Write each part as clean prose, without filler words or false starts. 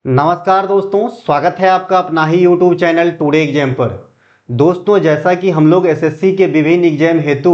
नमस्कार दोस्तों, स्वागत है आपका अपना ही YouTube चैनल टुडे एग्जाम पर। दोस्तों, जैसा कि हम लोग एसएससी के विभिन्न एग्जाम हेतु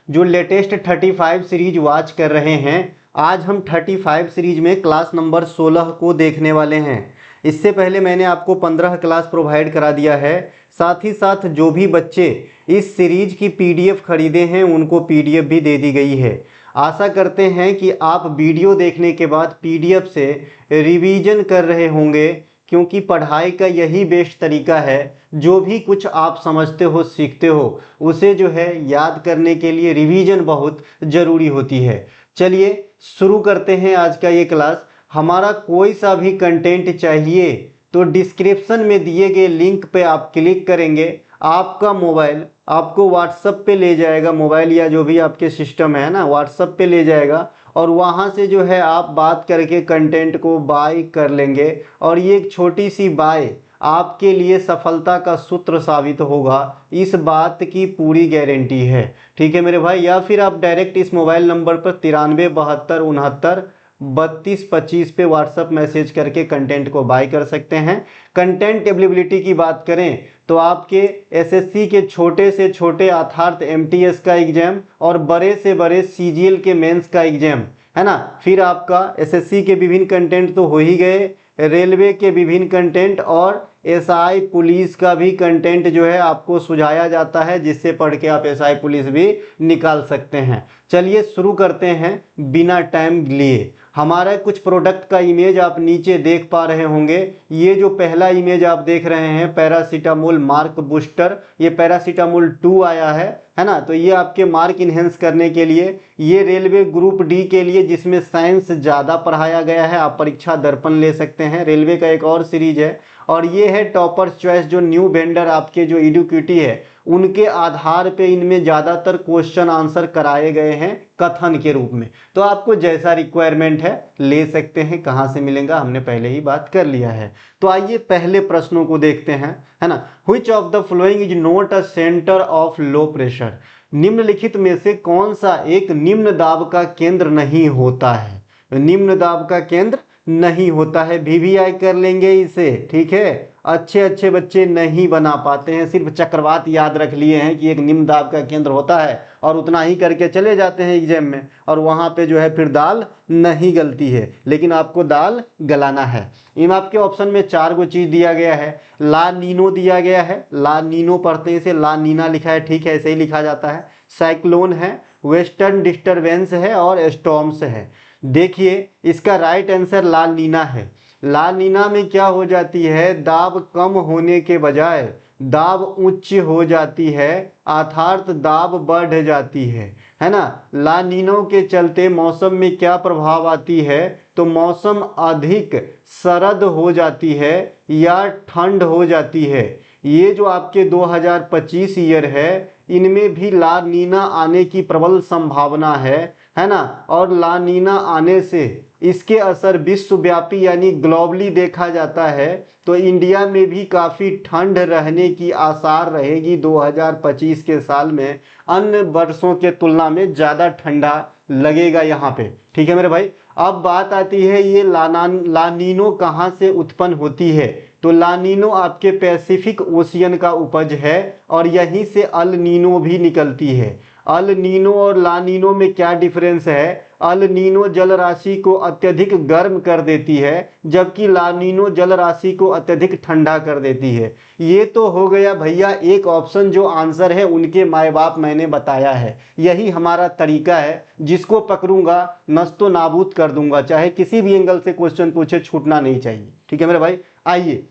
जो लेटेस्ट 35 सीरीज वॉच कर रहे हैं, आज हम 35 सीरीज में क्लास नंबर 16 को देखने वाले हैं। इससे पहले मैंने आपको 15 क्लास प्रोवाइड करा दिया है। साथ ही साथ जो भी बच्चे इस सीरीज की पीडीएफ खरीदे हैं उनको पीडीएफ भी दे दी गई है। आशा करते हैं कि आप वीडियो देखने के बाद पीडीएफ से रिवीजन कर रहे होंगे, क्योंकि पढ़ाई का यही बेस्ट तरीका है। जो भी कुछ आप समझते हो, सीखते हो, उसे जो है याद करने के लिए रिवीजन बहुत ज़रूरी होती है। चलिए शुरू करते हैं आज का ये क्लास। हमारा कोई सा भी कंटेंट चाहिए तो डिस्क्रिप्शन में दिए गए लिंक पे आप क्लिक करेंगे, आपका मोबाइल आपको व्हाट्सएप पे ले जाएगा। मोबाइल या जो भी आपके सिस्टम है ना, व्हाट्सएप पे ले जाएगा और वहाँ से जो है आप बात करके कंटेंट को बाय कर लेंगे। और ये एक छोटी सी बाय आपके लिए सफलता का सूत्र साबित होगा, इस बात की पूरी गारंटी है। ठीक है मेरे भाई। या फिर आप डायरेक्ट इस मोबाइल नंबर पर 93 72 69 32 25 पे व्हाट्सएप मैसेज करके कंटेंट को बाय कर सकते हैं। कंटेंट अवेलेबिलिटी की बात करें तो आपके एसएससी के छोटे से छोटे अर्थात एमटीएस का एग्जाम और बड़े से बड़े सीजीएल के मेंस का एग्जाम है ना। फिर आपका एसएससी के विभिन्न कंटेंट तो हो ही गए, रेलवे के विभिन्न कंटेंट और एसआई पुलिस का भी कंटेंट जो है आपको सुझाया जाता है, जिससे पढ़ के आप एसआई पुलिस भी निकाल सकते हैं। चलिए शुरू करते हैं बिना टाइम लिए। हमारा कुछ प्रोडक्ट का इमेज आप नीचे देख पा रहे होंगे। ये जो पहला इमेज आप देख रहे हैं पैरासीटामोल मार्क बूस्टर, ये पैरासीटामोल 2 आया है ना। तो ये आपके मार्क इन्हेंस करने के लिए, ये रेलवे ग्रुप डी के लिए जिसमें साइंस ज़्यादा पढ़ाया गया है, आप परीक्षा दर्पण ले सकते हैं। रेलवे का एक और सीरीज है। और ये है टॉपर्स चॉइस, जो न्यू वेंडर आपके जो एडुकेटी है उनके आधार पे इनमें ज़्यादातर क्वेश्चन आंसर कराए गए हैं कथन के रूप में। तो आपको जैसा रिक्वायरमेंट है ले सकते हैं। कहाँ से मिलेगा हमने पहले ही बात कर लिया है। तो आइए पहले प्रश्नों को देखते हैं, है ना। Which of the following is not a centre of low pressure. निम्नलिखित में से कौन सा एक निम्न दाब का केंद्र नहीं होता है। निम्न दाब का केंद्र नहीं होता है। वीवीआई कर लेंगे इसे, ठीक है। अच्छे अच्छे बच्चे नहीं बना पाते हैं, सिर्फ चक्रवात याद रख लिए हैं कि एक निम्न दाब का केंद्र होता है और उतना ही करके चले जाते हैं एग्जाम में, और वहाँ पे जो है फिर दाल नहीं गलती है, लेकिन आपको दाल गलाना है। इन आपके ऑप्शन में 4 गो चीज़ दिया गया है। ला नीनो दिया गया है, ला नीनो पढ़ते हैं इसे, ला नीना लिखा है, ठीक है, ऐसे ही लिखा जाता है। साइक्लोन है, वेस्टर्न डिस्टरबेंस है और स्टॉर्म्स है। देखिए इसका राइट आंसर ला नीना है। ला नीना में क्या हो जाती है, दाब कम होने के बजाय दाब उच्च हो जाती है, अर्थात दाब बढ़ जाती है ना। ला नीनो के चलते मौसम में क्या प्रभाव आती है, तो मौसम अधिक सर्द हो जाती है या ठंड हो जाती है। ये जो आपके 2025 ईयर है, इनमें भी ला नीना आने की प्रबल संभावना है ना। और ला नीना आने से इसके असर विश्वव्यापी यानी ग्लोबली देखा जाता है, तो इंडिया में भी काफ़ी ठंड रहने की आसार रहेगी 2025 के साल में। अन्य वर्षों के तुलना में ज़्यादा ठंडा लगेगा यहाँ पे, ठीक है मेरे भाई। अब बात आती है ये लानीनो कहाँ से उत्पन्न होती है, तो लानीनो आपके पैसिफिक ओशियन का उपज है और यहीं से अल नीनो भी निकलती है। अल नीनो और लानीनो में क्या डिफरेंस है, अल नीनो जल राशि को अत्यधिक गर्म कर देती है, जबकि लानीनो जल राशि को अत्यधिक ठंडा कर देती है। ये तो हो गया भैया एक ऑप्शन, जो आंसर है उनके माए बाप मैंने बताया है। यही हमारा तरीका है, जिसको पकड़ूंगा नस्तो नाबूद कर दूंगा, चाहे किसी भी एंगल से क्वेश्चन पूछे, छूटना नहीं चाहिए, ठीक है मेरे भाई। आइए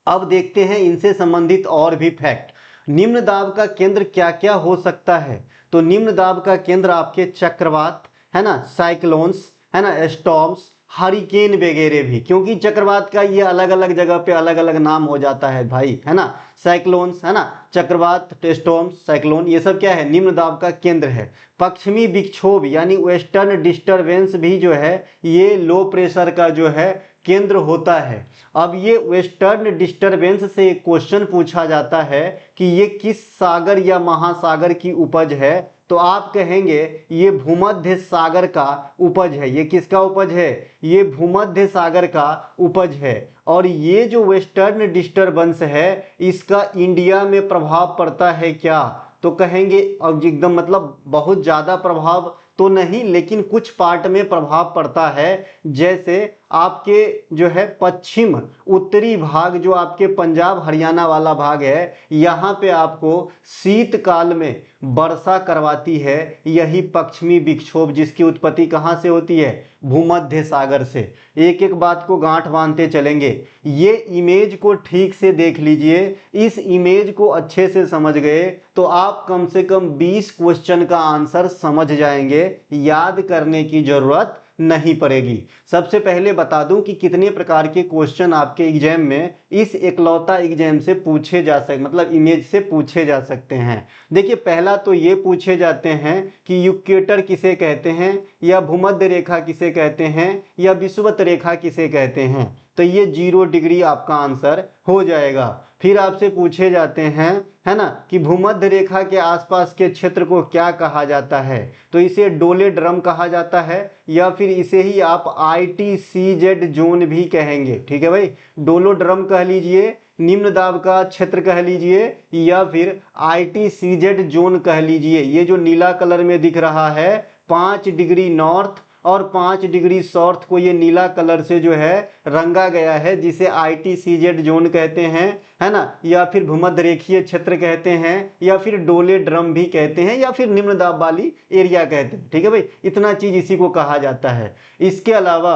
अब देखते हैं इनसे संबंधित और भी फैक्ट। निम्न दाब का केंद्र क्या क्या हो सकता है, तो निम्न दाब का केंद्र आपके चक्रवात है ना, साइक्लोन्स है ना, स्टॉर्म्स, हरिकेन वगैरह भी, क्योंकि चक्रवात का ये अलग अलग जगह पे अलग अलग नाम हो जाता है भाई, है ना। साइक्लोन्स है ना, चक्रवात, स्टॉर्म्स, साइक्लोन, ये सब क्या है, निम्न दाब का केंद्र है। पश्चिमी विक्षोभ यानी वेस्टर्न डिस्टरबेंस भी जो है ये लो प्रेशर का जो है केंद्र होता है। अब ये वेस्टर्न डिस्टरबेंस से क्वेश्चन पूछा जाता है कि ये किस सागर या महासागर की उपज है, तो आप कहेंगे ये भूमध्य सागर का उपज है। ये किसका उपज है? ये भूमध्य सागर का उपज है। और ये जो वेस्टर्न डिस्टर्बेंस है इसका इंडिया में प्रभाव पड़ता है क्या? तो कहेंगे अब एकदम मतलब बहुत ज़्यादा प्रभाव तो नहीं, लेकिन कुछ पार्ट में प्रभाव पड़ता है। जैसे आपके जो है पश्चिम उत्तरी भाग, जो आपके पंजाब हरियाणा वाला भाग है, यहाँ पे आपको शीतकाल में वर्षा करवाती है यही पश्चिमी विक्षोभ, जिसकी उत्पत्ति कहाँ से होती है? भूमध्य सागर से। एक एक बात को गांठ बांधते चलेंगे। ये इमेज को ठीक से देख लीजिए। इस इमेज को अच्छे से समझ गए तो आप कम से कम 20 क्वेश्चन का आंसर समझ जाएंगे, याद करने की जरूरत नहीं पड़ेगी। सबसे पहले बता दूं कि कितने प्रकार के क्वेश्चन आपके एग्जाम में इस एकलौता एग्जाम से पूछे जा सकते, मतलब इमेज से पूछे जा सकते हैं। देखिए, पहला तो ये पूछे जाते हैं कि इक्वेटर किसे कहते हैं, या भूमध्य रेखा किसे कहते हैं, या विषुवत रेखा किसे कहते हैं। तो ये 0 डिग्री आपका आंसर हो जाएगा। फिर आपसे पूछे जाते हैं, है ना, कि भूमध्य रेखा के आसपास के क्षेत्र को क्या कहा जाता है। तो इसे डोले ड्रम कहा जाता है, या फिर इसे ही आप ITCZ जोन भी कहेंगे। ठीक है भाई, डोलो ड्रम कह लीजिए, निम्न दाब का क्षेत्र कह लीजिए, या फिर ITCZ जोन कह लीजिए। ये जो नीला कलर में दिख रहा है 5 डिग्री नॉर्थ और 5 डिग्री साउथ को ये नीला कलर से जो है रंगा गया है, जिसे ITCZ जोन कहते हैं, है ना, या फिर भूमध्य रेखीय क्षेत्र कहते हैं, या फिर डोले ड्रम भी कहते हैं, या फिर निम्न दाब वाली एरिया कहते हैं। ठीक है भाई, इतना चीज इसी को कहा जाता है। इसके अलावा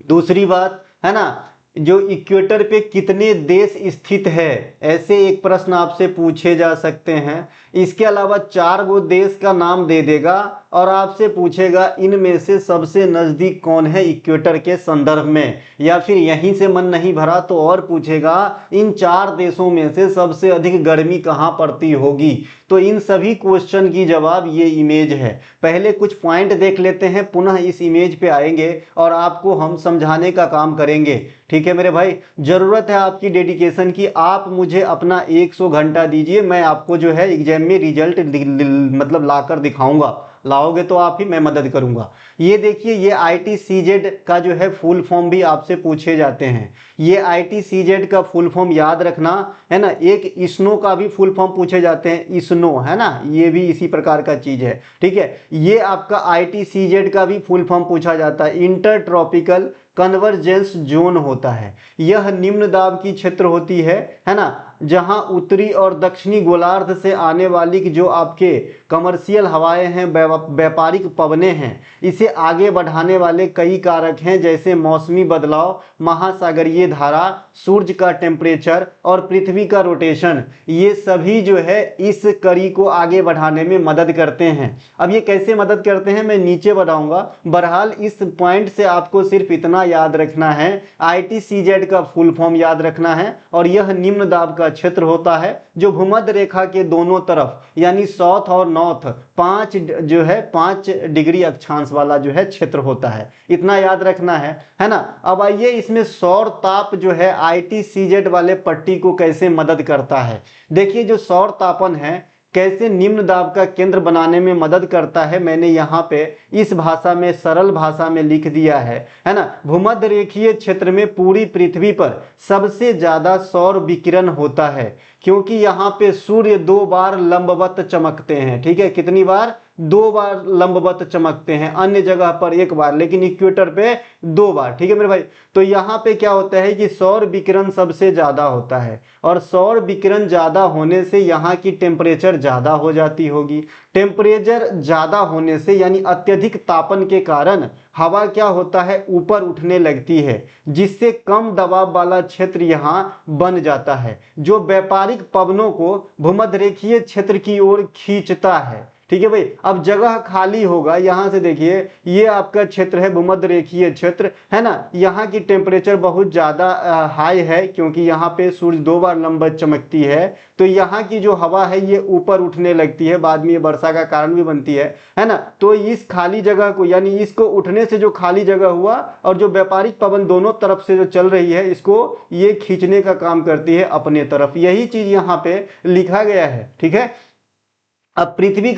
दूसरी बात, है ना, जो इक्वेटर पे कितने देश स्थित है, ऐसे एक प्रश्न आपसे पूछे जा सकते हैं। इसके अलावा 4 गो देश का नाम दे देगा और आपसे पूछेगा इनमें से सबसे नजदीक कौन है इक्वेटर के संदर्भ में, या फिर यहीं से मन नहीं भरा तो और पूछेगा इन 4 देशों में से सबसे अधिक गर्मी कहाँ पड़ती होगी। तो इन सभी क्वेश्चन की जवाब ये इमेज है। पहले कुछ पॉइंट देख लेते हैं, पुनः इस इमेज पे आएंगे और आपको हम समझाने का काम करेंगे। ठीक है मेरे भाई, जरूरत है आपकी डेडिकेशन की। आप मुझे अपना 100 घंटा दीजिए, मैं आपको जो है एग्जाम में रिजल्ट मतलब लाकर दिखाऊंगा। लाओगे तो आप ही, मैं मदद करूंगा। ये देखिए, ये ITCZ का जो है फुल फॉर्म भी आपसे पूछे जाते हैं। ये ITCZ का फुल फॉर्म याद रखना, है ना। एक ISNO का भी फुल फॉर्म पूछे जाते हैं, ISNO, है ना, ये भी इसी प्रकार का चीज है। ठीक है, ये आपका ITCZ का भी फुल फॉर्म पूछा जाता है, इंटर कन्वर्जेंस जोन होता है। यह निम्न दाब की क्षेत्र होती है ना, जहां उत्तरी और दक्षिणी गोलार्ध से आने वाली जो आपके कमर्शियल हवाएं हैं, व्यापारिक पवनें हैं, इसे आगे बढ़ाने वाले कई कारक हैं, जैसे मौसमी बदलाव, महासागरीय धारा, सूर्य का टेम्परेचर और पृथ्वी का रोटेशन। ये सभी जो है इस कड़ी को आगे बढ़ाने में मदद करते हैं। अब ये कैसे मदद करते हैं मैं नीचे बताऊंगा। बहरहाल इस पॉइंट से आपको सिर्फ इतना याद रखना है, ITCZ का फुल फॉर्म याद रखना है, और यह निम्न दाब का क्षेत्र होता है जो भूमध्य रेखा के दोनों तरफ, यानी साउथ और नॉर्थ 5 डिग्री अक्षांश वाला जो है क्षेत्र होता है। इतना याद रखना है ना। अब आइए इसमें सौर ताप जो है ITCZ वाले पट्टी को कैसे मदद करता है। देखिए, जो सौर तापन है कैसे निम्न दाब का केंद्र बनाने में मदद करता है, मैंने यहाँ पे इस भाषा में, सरल भाषा में लिख दिया है ना। भूमध्य रेखीय क्षेत्र में पूरी पृथ्वी पर सबसे ज्यादा सौर विकिरण होता है, क्योंकि यहाँ पे सूर्य 2 बार लंबवत चमकते हैं। ठीक है, कितनी बार? 2 बार लंबवत चमकते हैं, अन्य जगह पर 1 बार, लेकिन इक्वेटर पे 2 बार। ठीक है मेरे भाई, तो यहाँ पे क्या होता है कि सौर विकिरण सबसे ज्यादा होता है, और सौर विकिरण ज्यादा होने से यहाँ की टेम्परेचर ज्यादा हो जाती होगी। टेम्परेचर ज्यादा होने से यानी अत्यधिक तापन के कारण हवा क्या होता है, ऊपर उठने लगती है, जिससे कम दबाव वाला क्षेत्र यहाँ बन जाता है, जो व्यापारिक पवनों को भूमध्य रेखीय क्षेत्र की ओर खींचता है। ठीक है भाई, अब जगह खाली होगा। यहां से देखिए, ये आपका क्षेत्र है भूमध्य रेखीय क्षेत्र, है ना। यहाँ की टेम्परेचर बहुत ज्यादा हाई है, क्योंकि यहाँ पे सूर्य 2 बार लंबवत चमकती है, तो यहाँ की जो हवा है ये ऊपर उठने लगती है, बाद में ये वर्षा का कारण भी बनती है ना। तो इस खाली जगह को, यानी इसको उठने से जो खाली जगह हुआ और जो व्यापारिक पवन दोनों तरफ से जो चल रही है, इसको ये खींचने का काम करती है अपने तरफ। यही चीज यहाँ पे लिखा गया है। ठीक है, अब पृथ्वी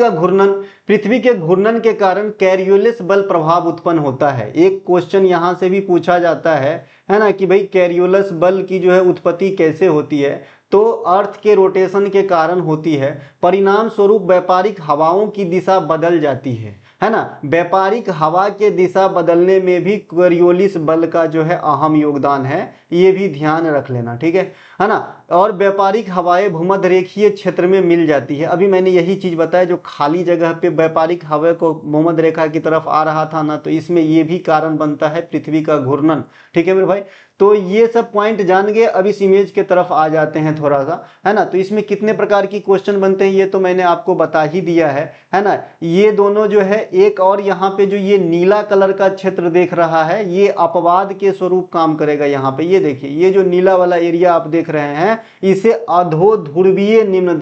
के घूर्णन के कारण कैरियोलिस बल प्रभाव उत्पन्न होता है। एक क्वेश्चन यहां से भी पूछा जाता है ना, कि भाई कैरियोलिस बल की जो है उत्पत्ति कैसे होती है, तो अर्थ के रोटेशन के कारण होती है। परिणाम स्वरूप व्यापारिक हवाओं की दिशा बदल जाती है ना। व्यापारिक हवा के दिशा बदलने में भी कोरियोलिस बल का जो है अहम योगदान है, ये भी ध्यान रख लेना, ठीक है ना। और व्यापारिक हवाएं भूमध्य रेखीय क्षेत्र में मिल जाती है। अभी मैंने यही चीज बताया, जो खाली जगह पे व्यापारिक हवा को भूमध्य रेखा की तरफ आ रहा था ना, तो इसमें ये भी कारण बनता है पृथ्वी का घूर्णन, ठीक है मेरे भाई। तो ये सब पॉइंट जान गए। अब इस इमेज के तरफ आ जाते हैं थोड़ा सा, है ना। तो इसमें कितने प्रकार की क्वेश्चन बनते हैं ये तो मैंने आपको बता ही दिया है ना। ये दोनों जो है, एक और यहाँ पे जो ये नीला कलर का क्षेत्र देख रहा है, ये अपवाद के स्वरूप काम करेगा। यहाँ पे ये देखिए, ये जो नीला वाला एरिया आप देख रहे हैं, इसे अधो ध्रुवीय निम्न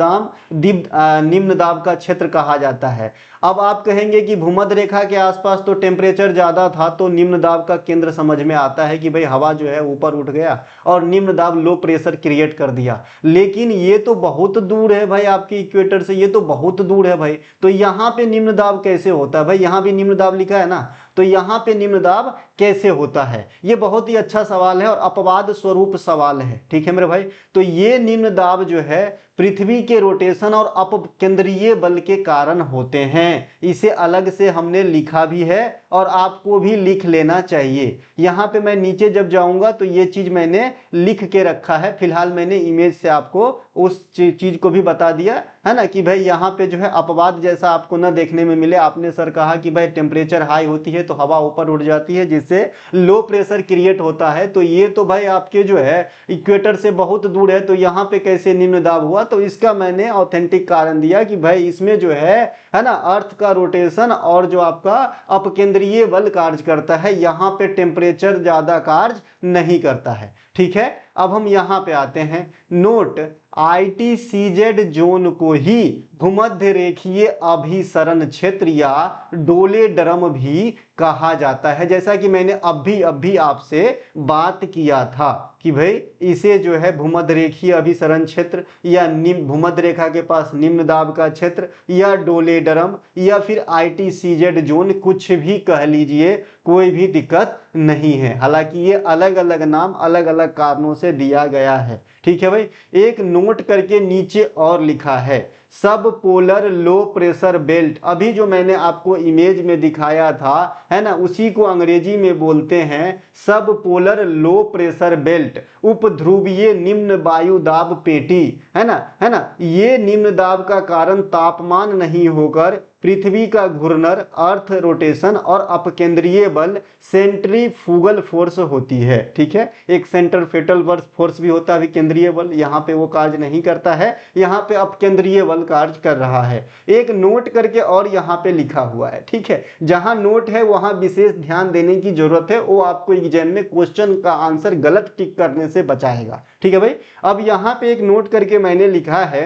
दाब का क्षेत्र कहा जाता है। अब आप कहेंगे कि भूमध्य रेखा के आसपास तो टेम्परेचर ज्यादा था, तो निम्न दाब का केंद्र समझ में आता है कि भाई हवा जो है ऊपर उठ गया और निम्न दाब लो प्रेशर क्रिएट कर दिया। लेकिन ये तो बहुत दूर है भाई आपके इक्वेटर से, ये तो बहुत दूर है भाई। तो यहाँ पे निम्न दाब कैसे होता है भाई? यहाँ भी निम्न दाब लिखा है ना, तो यहाँ पे निम्न दाब कैसे होता है? ये बहुत ही अच्छा सवाल है और अपवाद स्वरूप सवाल है, ठीक है मेरे भाई। तो ये निम्न दाब जो है पृथ्वी के रोटेशन और अपकेंद्रीय बल के कारण होते हैं। इसे अलग से हमने लिखा भी है और आपको भी लिख लेना चाहिए। यहाँ पे मैं नीचे जब जाऊंगा तो ये चीज मैंने लिख के रखा है। फिलहाल मैंने इमेज से आपको उस चीज को भी बता दिया है ना, कि भाई यहाँ पे जो है अपवाद जैसा आपको ना देखने में मिले। आपने सर कहा कि भाई टेम्परेचर हाई होती है तो हवा ऊपर उड़ जाती है, जिससे लो प्रेशर क्रिएट होता है। तो ये तो भाई आपके जो है इक्वेटर से बहुत दूर है, तो यहाँ पे कैसे निम्न दाब हुआ? तो इसका मैंने ऑथेंटिक कारण दिया कि भाई इसमें जो है ना, अर्थ का रोटेशन और जो आपका अपकेंद्रीय बल कार्य करता है। यहाँ पे टेम्परेचर ज्यादा कार्य नहीं करता है, ठीक है। अब हम यहाँ पे आते हैं। नोट, ITCZ जोन को ही भूमध्य रेखीय अभिसरण क्षेत्र या डोले ड्रम भी कहा जाता है। जैसा कि मैंने अभी आपसे बात किया था कि भाई इसे जो है भूमध्य रेखीय अभिसरण क्षेत्र या भूमध्य रेखा के पास निम्न दाब का क्षेत्र या डोले ड्रम या फिर ITCZ जोन, कुछ भी कह लीजिए, कोई भी दिक्कत नहीं है। हालांकि ये अलग अलग नाम अलग अलग कारणों से दिया गया है, ठीक है भाई। एक नोट करके नीचे और लिखा है, सब पोलर लो प्रेशर बेल्ट। अभी जो मैंने आपको इमेज में दिखाया था, है ना, उसी को अंग्रेजी में बोलते हैं सब पोलर लो प्रेशर बेल्ट, उपध्रुवीय निम्न वायु दाब पेटी, है ना। ये निम्न दाब का कारण तापमान नहीं होकर पृथ्वी का घूर्णन, अर्थ रोटेशन और अपकेंद्रीय बल सेंट्रीफ्यूगल फोर्स होती है, ठीक है। एक सेंट्रीफ्यूगल फोर्स भी होता है केंद्रीय बल, यहाँ पे वो कार्य नहीं करता है, यहाँ पे अपकेंद्रीय बल कार्य कर रहा है। एक नोट करके और यहाँ पे लिखा हुआ है, ठीक है। जहां नोट है वहां विशेष ध्यान देने की जरूरत है, वो आपको एग्जाम में क्वेश्चन का आंसर गलत टिक करने से बचाएगा, ठीक है भाई। अब यहाँ पे एक नोट करके मैंने लिखा है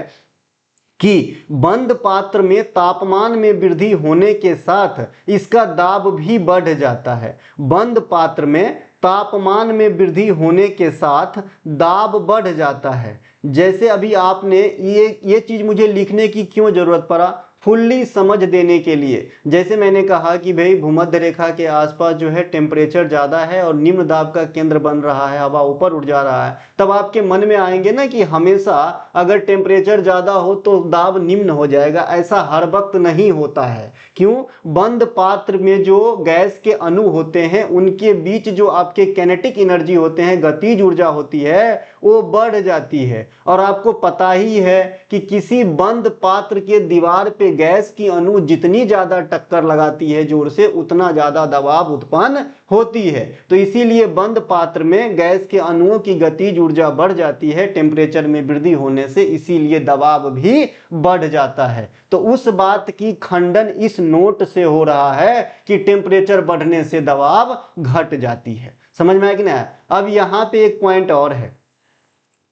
कि बंद पात्र में तापमान में वृद्धि होने के साथ इसका दाब भी बढ़ जाता है। बंद पात्र में तापमान में वृद्धि होने के साथ दाब बढ़ जाता है। जैसे अभी आपने ये चीज मुझे लिखने की क्यों जरूरत पड़ा? फुल्ली समझ देने के लिए। जैसे मैंने कहा कि भाई भूमध्य रेखा के आसपास जो है टेम्परेचर ज्यादा है और निम्न दाब का केंद्र बन रहा है, हवा ऊपर उठ जा रहा है, तब आपके मन में आएंगे ना कि हमेशा अगर टेम्परेचर ज्यादा हो तो दाब निम्न हो जाएगा। ऐसा हर वक्त नहीं होता है। क्यों? बंद पात्र में जो गैस के अणु होते हैं उनके बीच जो आपके कैनेटिक एनर्जी होते हैं, गतिज ऊर्जा होती है, वो बढ़ जाती है। और आपको पता ही है कि किसी बंद पात्र के दीवार पे गैस की अणु जितनी ज्यादा टक्कर लगाती है जोर से, उतना ज्यादा दबाव उत्पन्न होती है। तो इसीलिए बंद पात्र में गैस के अणुओं की गतिज ऊर्जा बढ़ जाती है टेम्परेचर में वृद्धि होने से, इसीलिए दबाव भी बढ़ जाता है। तो उस बात की खंडन इस नोट से हो रहा है कि टेम्परेचर बढ़ने से दबाव घट जाती है। समझ में आया कि नहीं? अब यहां पे एक पॉइंट और है।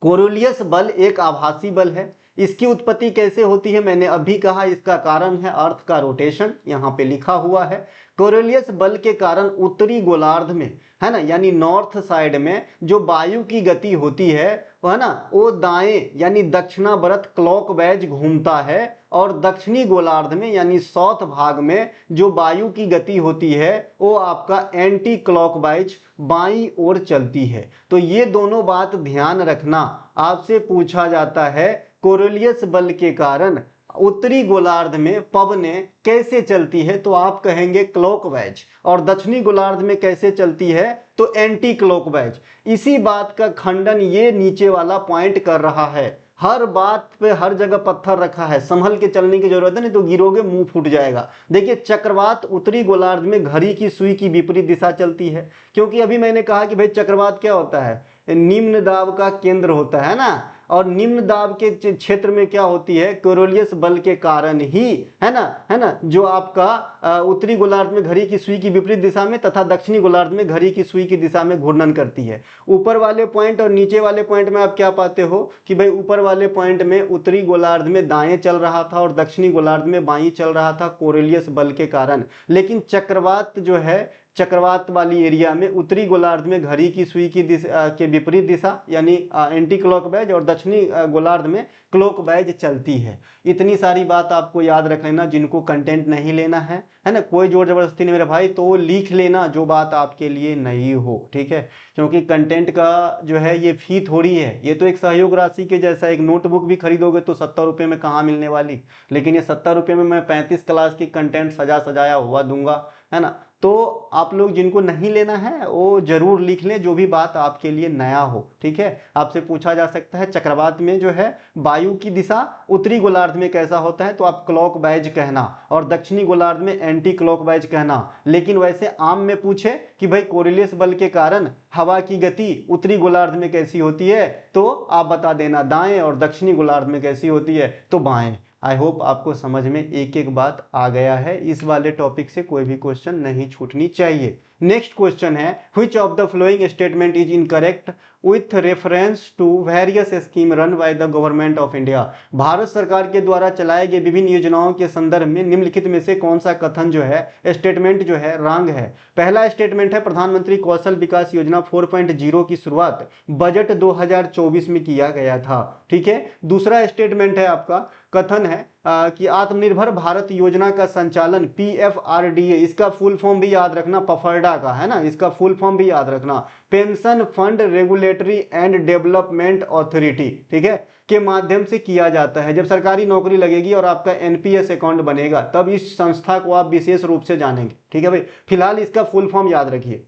कोरियोलिस बल एक आभासी बल है। इसकी उत्पत्ति कैसे होती है मैंने अभी कहा, इसका कारण है अर्थ का रोटेशन, यहाँ पे लिखा हुआ है। कोरिलियस बल के कारण उत्तरी गोलार्ध में, है ना, यानी नॉर्थ साइड में जो वायु की गति होती है वो, है ना, वो दाएं यानी दक्षिणावर्त क्लॉकवाइज घूमता है, और दक्षिणी गोलार्ध में यानी साउथ भाग में जो वायु की गति होती है वो आपका एंटी क्लॉकवाइज बाईं ओर चलती है। तो ये दोनों बात ध्यान रखना, आपसे पूछा जाता है कोरिलियस बल के कारण उत्तरी गोलार्ध में पवनें कैसे चलती है, तो आप कहेंगे क्लॉकवाइज, और दक्षिणी गोलार्ध में कैसे चलती है तो एंटी क्लॉकवाइज। इसी बात का खंडन ये नीचे वाला पॉइंट कर रहा है। हर बात पे हर जगह पत्थर रखा है, संभल के चलने की जरूरत है, नहीं तो गिरोगे मुंह फूट जाएगा। देखिए चक्रवात उत्तरी गोलार्ध में घड़ी की सुई की विपरीत दिशा चलती है, क्योंकि अभी मैंने कहा कि भाई चक्रवात क्या होता है, निम्न दाब का केंद्र होता है ना, और निम्न दाब के क्षेत्र में क्या होती है, कोरिलियस बल के कारण ही, है ना, जो आपका उत्तरी गोलार्ध में घड़ी की सुई की विपरीत दिशा में तथा दक्षिणी गोलार्ध में घड़ी की सुई की दिशा में घूर्णन करती है। ऊपर वाले पॉइंट और नीचे वाले पॉइंट में आप क्या पाते हो कि भाई ऊपर वाले पॉइंट में उत्तरी गोलार्ध में दाएं चल रहा था और दक्षिणी गोलार्ध में बाईं चल रहा था कोरिलियस बल के कारण। लेकिन चक्रवात जो है, चक्रवात वाली एरिया में उत्तरी गोलार्ध में घड़ी की सुई की दिशा के विपरीत दिशा यानी एंटी क्लॉकवाइज, और दक्षिणी गोलार्ध में क्लॉकवाइज चलती है। इतनी सारी बात आपको याद रख लेना, जिनको कंटेंट नहीं लेना है ना, कोई जोर जबरदस्ती नहीं मेरे भाई, तो लिख लेना जो बात आपके लिए नहीं हो, ठीक है, क्योंकि कंटेंट का जो है ये फी थोड़ी है, ये तो एक सहयोग राशि के जैसा। एक नोटबुक भी खरीदोगे तो 70 रुपये में कहाँ मिलने वाली, लेकिन ये 70 रुपये में मैं 35 क्लास की कंटेंट सजाया हुआ दूंगा, है ना। तो आप लोग जिनको नहीं लेना है वो जरूर लिख लें जो भी बात आपके लिए नया हो, ठीक है। आपसे पूछा जा सकता है चक्रवात में जो है वायु की दिशा उत्तरी गोलार्ध में कैसा होता है, तो आप क्लॉकवाइज कहना, और दक्षिणी गोलार्ध में एंटी क्लॉकवाइज कहना। लेकिन वैसे आम में पूछे कि भाई कोरिलियस बल के कारण हवा की गति उत्तरी गोलार्ध में कैसी होती है, तो आप बता देना दाएं, और दक्षिणी गोलार्ध में कैसी होती है तो बाएं। आई होप आपको समझ में एक एक बात आ गया है। इस वाले टॉपिक से कोई भी क्वेश्चन नहीं छूटनी चाहिए। नेक्स्ट क्वेश्चन है, which of the following statement is incorrect with reference to various scheme run by the government of India. Bharat सरकार के द्वारा चलाए गए विभिन्न योजनाओं के संदर्भ में निम्नलिखित में से कौन सा कथन जो है, स्टेटमेंट जो है रॉन्ग है। पहला स्टेटमेंट है प्रधानमंत्री कौशल विकास योजना 4.0 की शुरुआत बजट 2024 में किया गया था, ठीक है। दूसरा स्टेटमेंट है आपका, कथन है कि आत्मनिर्भर भारत योजना का संचालन PFRDA, इसका फुल फॉर्म भी याद रखना, पफरडा का, है ना, इसका फुल फॉर्म भी याद रखना, pension fund regulatory and development authority, ठीक है, के माध्यम से किया जाता है। जब सरकारी नौकरी लगेगी और आपका NPS अकाउंट बनेगा तब इस संस्था को आप विशेष रूप से जानेंगे, ठीक है भाई। फिलहाल इसका फुल फॉर्म याद रखिए।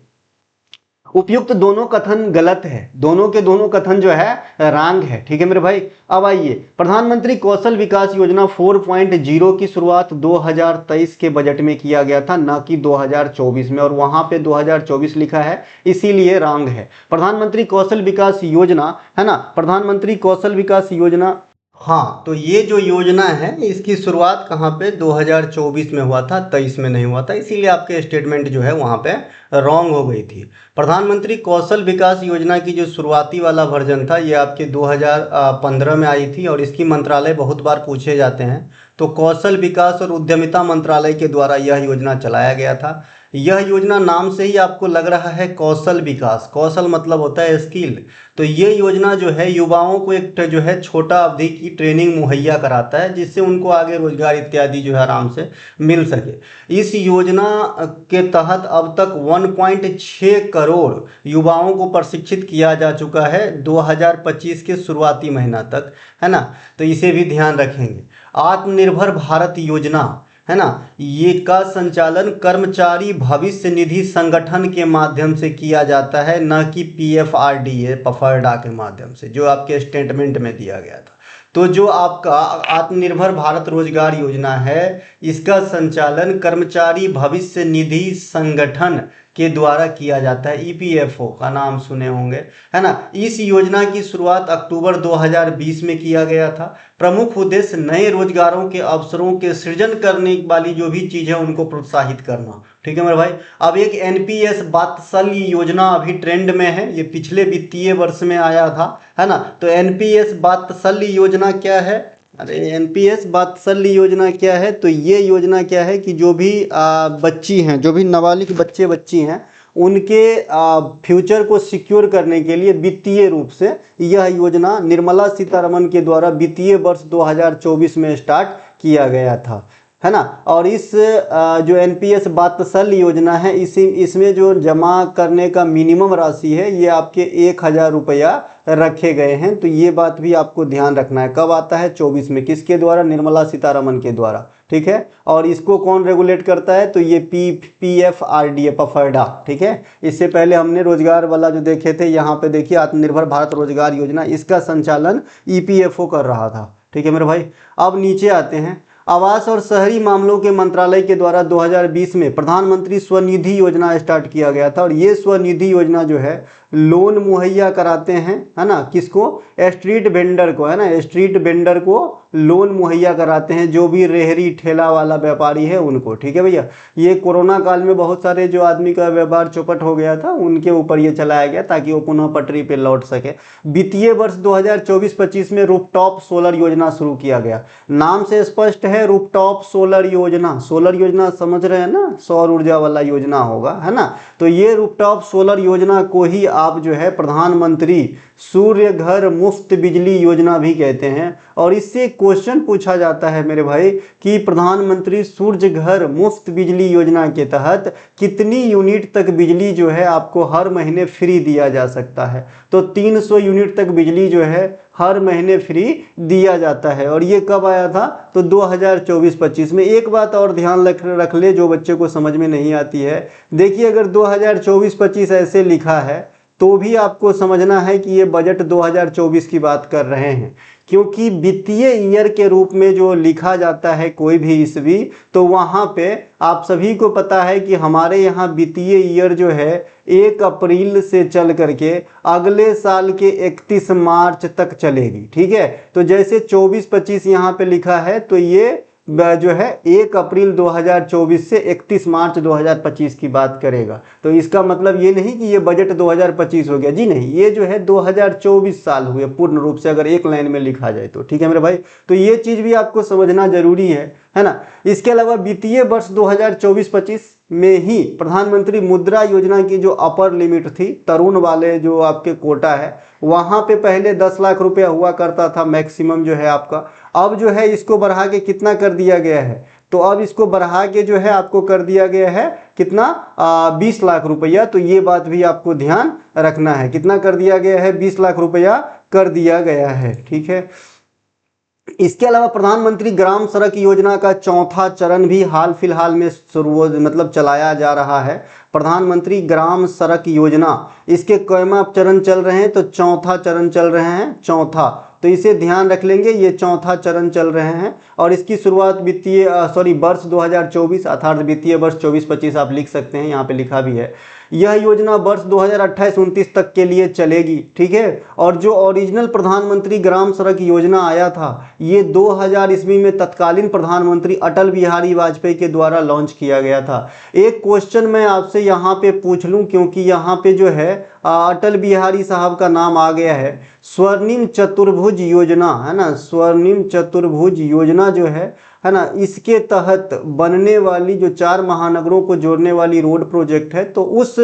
उपयुक्त दोनों कथन गलत है, दोनों के दोनों कथन जो है रॉन्ग है, ठीक है मेरे भाई। अब आइए, प्रधानमंत्री कौशल विकास योजना 4.0 की शुरुआत 2023 के बजट में किया गया था, न कि 2024 में, और वहां पे 2024 लिखा है, इसीलिए रॉन्ग है। प्रधानमंत्री कौशल विकास योजना, है ना, प्रधानमंत्री कौशल विकास योजना, हाँ, तो ये जो योजना है इसकी शुरुआत कहाँ पे 2024 में हुआ था, 23 में नहीं हुआ था, इसीलिए आपके स्टेटमेंट जो है वहाँ पे रॉन्ग हो गई थी। प्रधानमंत्री कौशल विकास योजना की जो शुरुआती वाला वर्जन था ये आपके 2015 में आई थी, और इसकी मंत्रालय बहुत बार पूछे जाते हैं, तो कौशल विकास और उद्यमिता मंत्रालय के द्वारा यह योजना चलाया गया था। यह योजना नाम से ही आपको लग रहा है कौशल विकास, कौशल मतलब होता है स्किल, तो ये योजना जो है युवाओं को एक जो है छोटा अवधि की ट्रेनिंग मुहैया कराता है, जिससे उनको आगे रोजगार इत्यादि जो है आराम से मिल सके। इस योजना के तहत अब तक 1.6 करोड़ युवाओं को प्रशिक्षित किया जा चुका है 2025 के शुरुआती महीना तक, है ना, तो इसे भी ध्यान रखेंगे। आत्मनिर्भर भारत योजना, है ना, ये का संचालन कर्मचारी भविष्य निधि संगठन के माध्यम से किया जाता है, न कि PFRDA पफरडा के माध्यम से, जो आपके स्टेटमेंट में दिया गया था। तो जो आपका आत्मनिर्भर भारत रोजगार योजना है इसका संचालन कर्मचारी भविष्य निधि संगठन के द्वारा किया जाता है, EPFO का नाम सुने होंगे, है ना। इस योजना की शुरुआत अक्टूबर 2020 में किया गया था। प्रमुख उद्देश्य नए रोजगारों के अवसरों के सृजन करने वाली जो भी चीज़ है उनको प्रोत्साहित करना, ठीक है मेरे भाई। अब एक NPS वात्सल्य योजना अभी ट्रेंड में है, ये पिछले वित्तीय वर्ष में आया था, है ना। तो NPS वात्सल्य योजना क्या है, अरे एनपीएस वात्सल्य योजना क्या है? तो ये योजना क्या है कि जो भी बच्ची हैं, जो भी नाबालिग बच्चे बच्ची हैं, उनके फ्यूचर को सिक्योर करने के लिए वित्तीय रूप से यह योजना निर्मला सीतारमण के द्वारा वित्तीय वर्ष 2024 में स्टार्ट किया गया था, है ना। और इस जो एनपीएस वात्सल्य योजना है, इसमें जो जमा करने का मिनिमम राशि है ये आपके 1000 रुपया रखे गए हैं। तो ये बात भी आपको ध्यान रखना है। कब आता है? 24 में। किसके द्वारा? निर्मला सीतारमण के द्वारा, ठीक है। और इसको कौन रेगुलेट करता है? तो ये PFRDA, पफरडा, ठीक है। इससे पहले हमने रोजगार वाला जो देखे थे, यहाँ पे देखिए आत्मनिर्भर भारत रोजगार योजना, इसका संचालन EPFO कर रहा था, ठीक है मेरे भाई। अब नीचे आते हैं। आवास और शहरी मामलों के मंत्रालय के द्वारा 2020 में प्रधानमंत्री स्वनिधि योजना स्टार्ट किया गया था। और ये स्वनिधि योजना जो है लोन मुहैया कराते हैं, है ना, किसको? स्ट्रीट वेंडर को, है ना। स्ट्रीट वेंडर को लोन मुहैया कराते हैं, जो भी रेहड़ी ठेला वाला व्यापारी है उनको, ठीक है भैया। ये कोरोना काल में बहुत सारे जो आदमी का व्यापार चौपट हो गया था, उनके ऊपर ये चलाया गया ताकि वो पुनः पटरी पे लौट सके। वित्तीय वर्ष 2024-25 में रूफटॉप सोलर योजना शुरू किया गया। नाम से स्पष्ट है, रूफटॉप सोलर योजना। सोलर योजना समझ रहे हैं ना, सौर ऊर्जा वाला योजना होगा, है ना। तो ये रूफटॉप सोलर योजना को ही आप जो है प्रधानमंत्री सूर्य घर मुफ्त बिजली योजना भी कहते हैं। और इससे क्वेश्चन पूछा जाता है मेरे भाई कि प्रधानमंत्री सूर्य घर मुफ्त बिजली योजना के तहत कितनी यूनिट तक बिजली जो है आपको हर महीने फ्री दिया जा सकता है? तो 300 यूनिट तक बिजली जो है हर महीने फ्री दिया जाता है। और ये कब आया था? तो 2024-25 में। एक बात और ध्यान रख ले जो बच्चे को समझ में नहीं आती है। देखिए, अगर 2024-25 ऐसे लिखा है तो भी आपको समझना है कि ये बजट 2024 की बात कर रहे हैं, क्योंकि वित्तीय ईयर के रूप में जो लिखा जाता है कोई भी ईस्वी, तो वहाँ पे आप सभी को पता है कि हमारे यहाँ वित्तीय ईयर जो है 1 अप्रैल से चल करके अगले साल के 31 मार्च तक चलेगी, ठीक है। तो जैसे 24-25 यहाँ पे लिखा है, तो ये जो है 1 अप्रैल 2024 से 31 मार्च 2025 की बात करेगा। तो इसका मतलब ये नहीं कि ये बजट 2025 हो गया, जी नहीं, ये जो है 2024 साल हुए पूर्ण रूप से, अगर एक लाइन में लिखा जाए तो, ठीक है मेरे भाई। तो ये चीज भी आपको समझना जरूरी है ना। इसके अलावा वित्तीय वर्ष 2024-25 में ही प्रधानमंत्री मुद्रा योजना की जो अपर लिमिट थी, तरुण वाले जो आपके कोटा है, वहां पे पहले 10 लाख रुपया हुआ करता था मैक्सिमम जो है आपका। अब जो है इसको बढ़ा के कितना कर दिया गया है? तो अब इसको बढ़ा के जो है आपको कर दिया गया है कितना? 20 लाख रुपया। तो ये बात भी आपको ध्यान रखना है। कितना कर दिया गया है? 20 लाख रुपया कर दिया गया है, ठीक है। इसके अलावा प्रधानमंत्री ग्राम सड़क योजना का चौथा चरण भी हाल फिलहाल में शुरू मतलब चलाया जा रहा है। प्रधानमंत्री ग्राम सड़क योजना, इसके कईमा चरण चल रहे हैं? तो चौथा चरण चल रहे हैं, चौथा। तो इसे ध्यान रख लेंगे, ये चौथा चरण चल रहे हैं। और इसकी शुरुआत वर्ष 2024 अर्थात वित्तीय वर्ष 24-25 आप लिख सकते हैं, यहाँ पे लिखा भी है। यह योजना वर्ष 2028-29 तक के लिए चलेगी, ठीक है। और जो ओरिजिनल प्रधानमंत्री ग्राम सड़क योजना आया था, ये 2000 ईस्वी में तत्कालीन प्रधानमंत्री अटल बिहारी वाजपेयी के द्वारा लॉन्च किया गया था। एक क्वेश्चन मैं आपसे यहाँ पे पूछ लूँ, क्योंकि यहाँ पे जो है अटल बिहारी साहब का नाम आ गया है। स्वर्णिम चतुर्भुज योजना, है ना, स्वर्णिम चतुर्भुज योजना जो है ना, इसके तहत बनने वाली जो 4 महानगरों को जोड़ने वाली रोड प्रोजेक्ट है, तो उस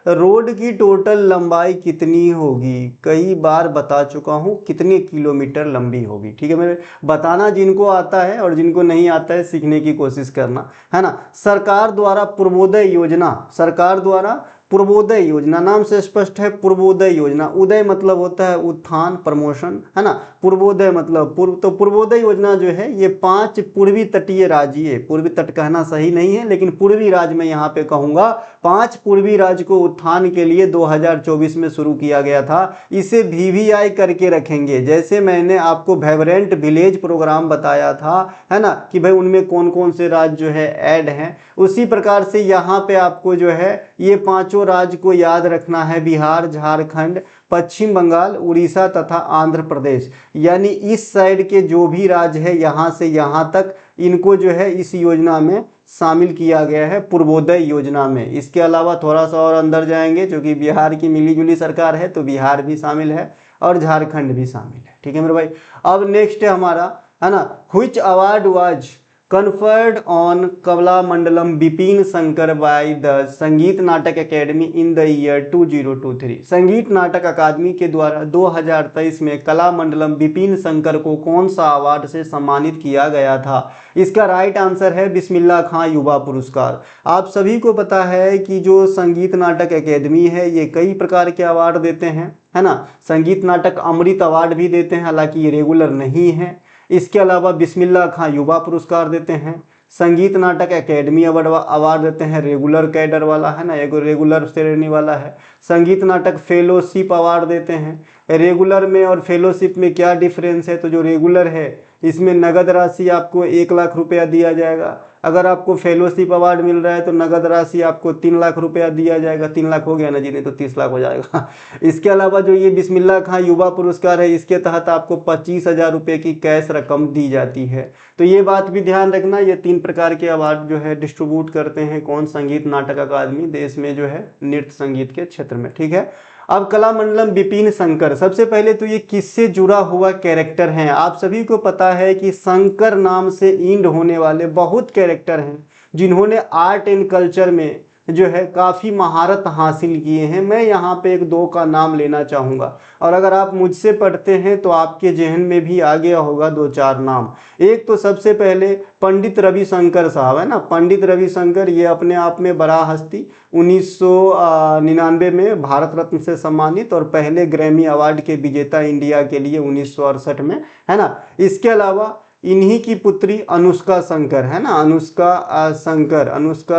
रोड की टोटल लंबाई कितनी होगी? कई बार बता चुका हूं कितने किलोमीटर लंबी होगी, ठीक है। मेरे बताना जिनको आता है और जिनको नहीं आता है सीखने की कोशिश करना, है ना। सरकार द्वारा पूर्वोदय योजना, सरकार द्वारा पूर्वोदय योजना, नाम से स्पष्ट है पूर्वोदय योजना। उदय मतलब होता है उत्थान, प्रमोशन, है ना। पूर्वोदय मतलब पूर्व। तो पूर्वोदय योजना जो है ये 5 पूर्वी तटीय राज्य, पूर्वी तट कहना सही नहीं है लेकिन पूर्वी राज्य में यहाँ पे कहूंगा, 5 पूर्वी राज्य को उत्थान के लिए 2024 में शुरू किया गया था। इसे VVI करके रखेंगे, जैसे मैंने आपको वाइब्रेंट विलेज प्रोग्राम बताया था, है ना, कि भाई उनमें कौन कौन से राज्य जो है ऐड हैं, उसी प्रकार से यहाँ पे आपको जो है ये 5 राज्य को याद रखना है। बिहार, झारखंड, पश्चिम बंगाल, उड़ीसा तथा आंध्र प्रदेश, यानी इस साइड के जो भी राज्य है यहाँ से यहाँ तक, इनको जो है इस योजना में शामिल किया गया है, पूर्वोदय योजना में। इसके अलावा थोड़ा सा और अंदर जाएंगे, क्योंकि बिहार की मिलीजुली सरकार है तो बिहार भी शामिल है और झारखंड भी शामिल है, ठीक है मेरे भाई। अब नेक्स्ट है हमारा है ना। Which award was conferred on Kalamandalam Bipin Shankar by the संगीत नाटक अकेडमी इन द ईयर 2023। संगीत नाटक अकादमी के द्वारा 2023 में कलामंडलम बिपिन शंकर को कौन सा अवार्ड से सम्मानित किया गया था? इसका राइट आंसर है बिस्मिल्लाह खां युवा पुरस्कार। आप सभी को पता है कि जो संगीत नाटक अकेदमी है ये कई प्रकार के अवार्ड देते हैं, है ना। संगीत नाटक अमृत अवार्ड भी देते हैं, हालांकि ये रेगुलर नहीं है। इसके अलावा बिस्मिल्लाह खां युवा पुरस्कार देते हैं। संगीत नाटक एकेडमी अवार्ड देते हैं, रेगुलर कैडर वाला, है ना, एक रेगुलर श्रेणी वाला है। संगीत नाटक फेलोशिप अवार्ड देते हैं। रेगुलर में और फेलोशिप में क्या डिफरेंस है? तो जो रेगुलर है इसमें नगद राशि आपको 1 लाख रुपया दिया जाएगा। अगर आपको फेलोशिप अवार्ड मिल रहा है तो नगद राशि आपको 3 लाख रुपया दिया जाएगा। 3 लाख हो गया ना जी, नहीं तो 30 लाख हो जाएगा। इसके अलावा जो ये बिस्मिल्लाह खां युवा पुरस्कार है इसके तहत आपको 25,000 रुपये की कैश रकम दी जाती है। तो ये बात भी ध्यान रखना, ये 3 प्रकार के अवार्ड जो है डिस्ट्रीब्यूट करते हैं कौन? संगीत नाटक अकादमी, देश में जो है नृत्य संगीत के क्षेत्र में, ठीक है। अब कलामंडलम बिपिन शंकर, सबसे पहले तो ये किससे जुड़ा हुआ कैरेक्टर है? आप सभी को पता है कि शंकर नाम से इंड होने वाले बहुत कैरेक्टर हैं जिन्होंने आर्ट एंड कल्चर में जो है काफ़ी महारत हासिल किए हैं। मैं यहाँ पे 1-2 का नाम लेना चाहूँगा और अगर आप मुझसे पढ़ते हैं तो आपके जहन में भी आ गया होगा 2-4 नाम। एक तो सबसे पहले पंडित रविशंकर साहब, है ना। पंडित रविशंकर ये अपने आप में बड़ा हस्ती, 1999 में भारत रत्न से सम्मानित और पहले ग्रैमी अवार्ड के विजेता इंडिया के लिए 1968 में, है ना। इसके अलावा इन्हीं की पुत्री अनुष्का शंकर, है ना, अनुष्का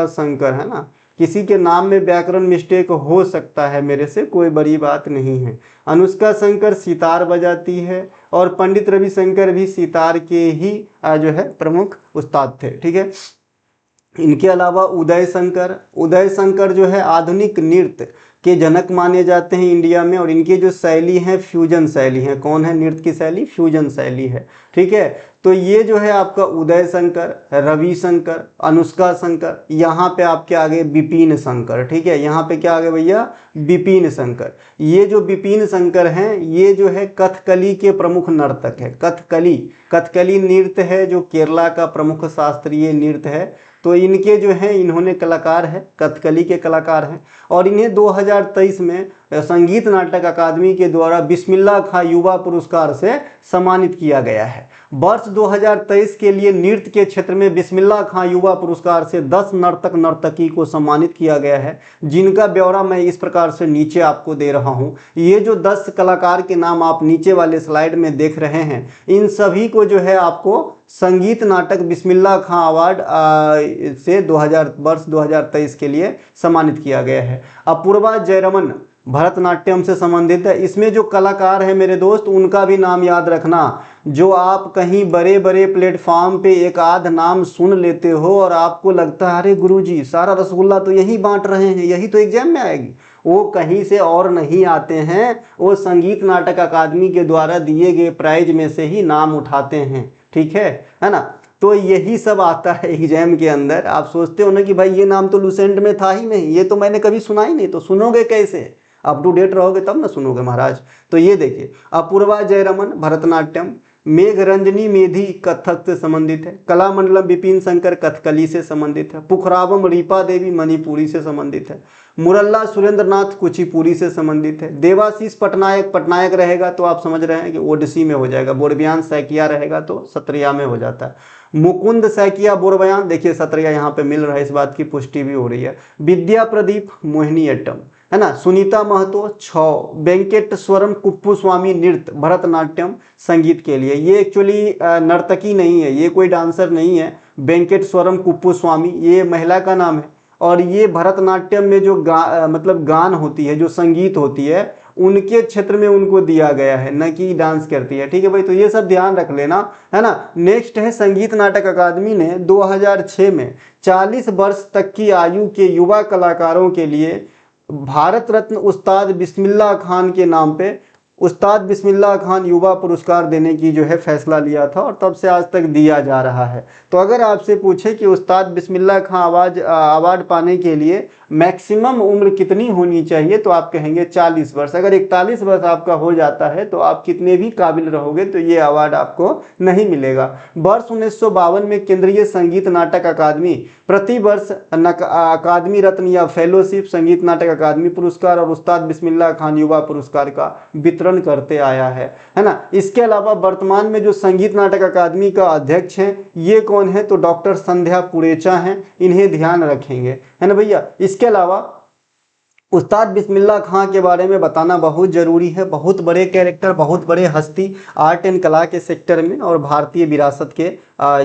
शंकर, है ना। किसी के नाम में व्याकरण मिस्टेक हो सकता है मेरे से, कोई बड़ी बात नहीं है। अनुष्का शंकर सितार बजाती है और पंडित रविशंकर भी सितार के ही जो है प्रमुख उस्ताद थे, ठीक है। इनके अलावा उदय शंकर जो है आधुनिक नृत्य के जनक माने जाते हैं इंडिया में और इनकी जो शैली है फ्यूजन शैली है। कौन है नृत्य की शैली? फ्यूजन शैली है, ठीक है। तो ये जो है आपका उदय शंकर, रविशंकर, अनुष्का शंकर, यहाँ पे आपके आगे बिपिन शंकर, ठीक है। यहाँ पे क्या आ गए भैया? बिपिन शंकर। ये जो बिपिन शंकर हैं ये जो है कथकली के प्रमुख नर्तक है। कथकली नृत्य है जो केरला का प्रमुख शास्त्रीय नृत्य है। तो इनके जो हैं इन्होंने कलाकार है, कथकली के कलाकार हैं और इन्हें 2023 में संगीत नाटक अकादमी के द्वारा बिस्मिल्लाह खां युवा पुरस्कार से सम्मानित किया गया है। वर्ष 2023 के लिए नृत्य के क्षेत्र में बिस्मिल्लाह खां युवा पुरस्कार से 10 नर्तक नर्तकी को सम्मानित किया गया है, जिनका ब्यौरा मैं इस प्रकार से नीचे आपको दे रहा हूं। ये जो 10 कलाकार के नाम आप नीचे वाले स्लाइड में देख रहे हैं, इन सभी को जो है आपको संगीत नाटक बिस्मिल्लाह खां अवार्ड से वर्ष 2023 के लिए सम्मानित किया गया है। अपूर्वा जयरमन भरतनाट्यम से संबंधित है। इसमें जो कलाकार है मेरे दोस्त उनका भी नाम याद रखना। जो आप कहीं बड़े बड़े प्लेटफॉर्म पे एक आध नाम सुन लेते हो और आपको लगता है अरे गुरुजी सारा रसगुल्ला तो यही बांट रहे हैं, यही तो एग्जाम में आएगी, वो कहीं से और नहीं आते हैं, वो संगीत नाटक अकादमी के द्वारा दिए गए प्राइज में से ही नाम उठाते हैं, ठीक है ना। तो यही सब आता है एग्जाम के अंदर। आप सोचते हो ना कि भाई ये नाम तो लुसेंट में था ही नहीं, ये तो मैंने कभी सुना ही नहीं, तो सुनोगे कैसे? अप टू डेट रहोगे तब ना सुनोगे महाराज। तो ये देखिए, अपूर्वा जयरमन भरतनाट्यम, मेघरंजनी मेधी कथक से संबंधित है, कलामंडलम बिपिन शंकर कथकली से संबंधित है, पुखरावम रीपा देवी मणिपुरी से संबंधित है, मुरल्ला सुरेंद्रनाथ कुचिपुड़ी से संबंधित है, देवाशीष पटनायक रहेगा तो आप समझ रहे हैं कि ओडिसी में हो जाएगा, बोरबयान सैकिया रहेगा तो सत्रिया में हो जाता है, मुकुंद सैकिया बोरबयान, देखिए सत्रिया यहाँ पे मिल रहा है, इस बात की पुष्टि भी हो रही है, विद्या प्रदीप मोहिनीअट्टम, है ना, सुनीता महतो छौ, वेंकटेश्वरम कुप्पुस्वामी नृत्य भरतनाट्यम संगीत के लिए। ये एक्चुअली नर्तकी नहीं है, ये कोई डांसर नहीं है। वेंकटेश्वरम कुप्पुस्वामी ये महिला का नाम है और ये भरतनाट्यम में जो मतलब गान होती है, जो संगीत होती है, उनके क्षेत्र में उनको दिया गया है, न कि डांस करती है, ठीक है भाई। तो ये सब ध्यान रख लेना, है ना। नेक्स्ट है, संगीत नाटक अकादमी ने 2006 में 40 वर्ष तक की आयु के युवा कलाकारों के लिए भारत रत्न उस्ताद बिस्मिल्लाह खान के नाम पे उस्ताद बिस्मिल्लाह खान युवा पुरस्कार देने की जो है फैसला लिया था और तब से आज तक दिया जा रहा है। तो अगर आपसे पूछे कि उस्ताद बिस्मिल्लाह खान अवार्ड पाने के लिए मैक्सिमम उम्र कितनी होनी चाहिए, तो आप कहेंगे 40 वर्ष। अगर 41 वर्ष आपका हो जाता है तो आप कितने भी काबिल रहोगे तो ये अवार्ड आपको नहीं मिलेगा। वर्ष 1952 में केंद्रीय संगीत नाटक अकादमी प्रति वर्ष अकादमी रत्न या फेलोशिप, संगीत नाटक अकादमी पुरस्कार और उस्ताद बिस्मिल्लाह खान युवा पुरस्कार का वितरण करते आया है ना। इसके अलावा वर्तमान में जो संगीत नाटक अकादमी का अध्यक्ष हैं ये कौन है, तो डॉक्टर संध्या पुरेचा हैं, इन्हें ध्यान रखेंगे, है ना भैया। इसके अलावा उस्ताद बिस्मिल्लाह खां के बारे में बताना बहुत जरूरी है। बहुत बड़े कैरेक्टर, बहुत बड़े हस्ती आर्ट एंड कला के सेक्टर में और भारतीय विरासत के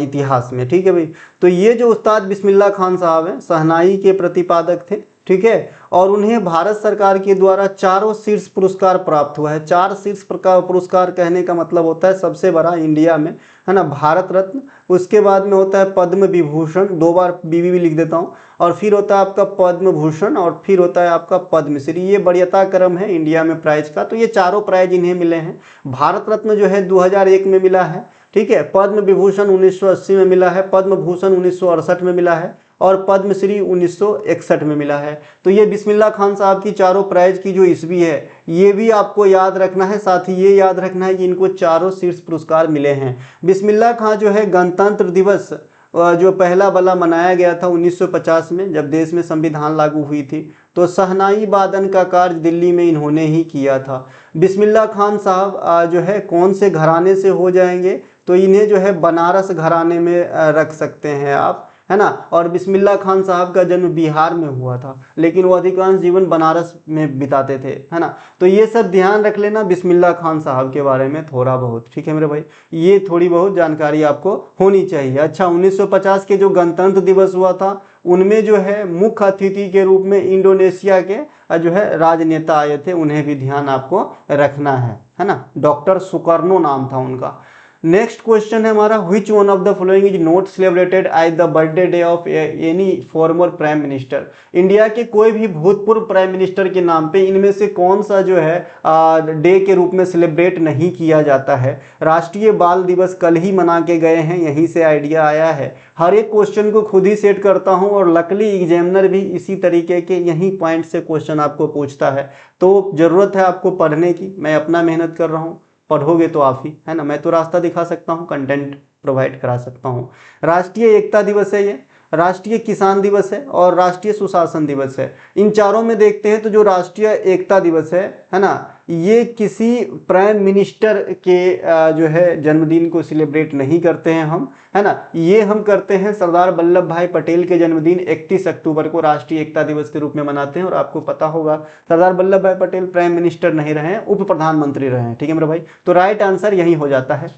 इतिहास में, ठीक है भाई। तो ये जो उस्ताद बिस्मिल्लाह खान साहब हैं शहनाई के प्रतिपादक थे, ठीक है, और उन्हें भारत सरकार के द्वारा 4 शीर्ष पुरस्कार प्राप्त हुआ है। 4 शीर्ष पुरस्कार कहने का मतलब होता है सबसे बड़ा इंडिया में, है ना, भारत रत्न, उसके बाद में होता है पद्म विभूषण, 2 बार बीवी भी लिख देता हूँ, और फिर होता है आपका पद्म भूषण, और फिर होता है आपका पद्मश्री। ये वरीयता क्रम है इंडिया में प्राइज का। तो ये चारों प्राइज इन्हें मिले हैं। भारत रत्न जो है 2001 में मिला है, ठीक है, पद्म विभूषण 1980 में मिला है, पद्म भूषण 1968 में मिला है, और पद्मश्री 1961 में मिला है। तो ये बिस्मिल्लाह खान साहब की चारों प्राइज की जो ईस्वी है ये भी आपको याद रखना है। साथ ही ये याद रखना है कि इनको चारों शीर्ष पुरस्कार मिले हैं। बिस्मिल्लाह खान जो है गणतंत्र दिवस जो पहला वाला मनाया गया था 1950 में, जब देश में संविधान लागू हुई थी, तो शहनाई वादन का कार्य दिल्ली में इन्होंने ही किया था। बिस्मिल्लाह खान साहब जो है कौन से घराने से हो जाएंगे, तो इन्हें जो है बनारस घराने में रख सकते हैं आप, है ना। और बिस्मिल्लाह खान साहब का जन्म बिहार में हुआ था, लेकिन वो अधिकांश जीवन बनारस में बिताते थे, है ना। तो ये सब ध्यान रख लेना बिस्मिल्लाह खान साहब के बारे में थोड़ा बहुत, ठीक है मेरे भाई, ये थोड़ी बहुत जानकारी आपको होनी चाहिए। अच्छा, 1950 के जो गणतंत्र दिवस हुआ था उनमें जो है मुख्य अतिथि के रूप में इंडोनेशिया के जो है राजनेता आए थे, उन्हें भी ध्यान आपको रखना है ना। डॉक्टर सुकर्णो नाम था उनका। नेक्स्ट क्वेश्चन है हमारा, which one of the following is not celebrated as the birthday day of any former prime minister. India के कोई भी भूतपूर्व प्राइम मिनिस्टर के नाम पे इनमें से कौन सा जो है डे के रूप में सेलिब्रेट नहीं किया जाता है। राष्ट्रीय बाल दिवस कल ही मना के गए हैं, यहीं से आइडिया आया है। हर एक क्वेश्चन को खुद ही सेट करता हूं और लकली एग्जामिनर भी इसी तरीके के यही पॉइंट से क्वेश्चन आपको पूछता है, तो जरूरत है आपको पढ़ने की। मैं अपना मेहनत कर रहा हूँ, पढ़ोगे तो आप ही, है ना। मैं तो रास्ता दिखा सकता हूँ, कंटेंट प्रोवाइड करा सकता हूँ। राष्ट्रीय एकता दिवस है ये, राष्ट्रीय किसान दिवस है और राष्ट्रीय सुशासन दिवस है। इन चारों में देखते हैं तो जो राष्ट्रीय एकता दिवस है ना, ये किसी प्राइम मिनिस्टर के जो है जन्मदिन को सेलिब्रेट नहीं करते हैं हम, है ना। ये हम करते हैं सरदार वल्लभ भाई पटेल के जन्मदिन 31 अक्टूबर को राष्ट्रीय एकता दिवस के रूप में मनाते हैं। और आपको पता होगा सरदार वल्लभ भाई पटेल प्राइम मिनिस्टर नहीं रहे हैं, उप प्रधानमंत्री रहे हैं, ठीक है मेरे भाई। तो राइट आंसर यही हो जाता है।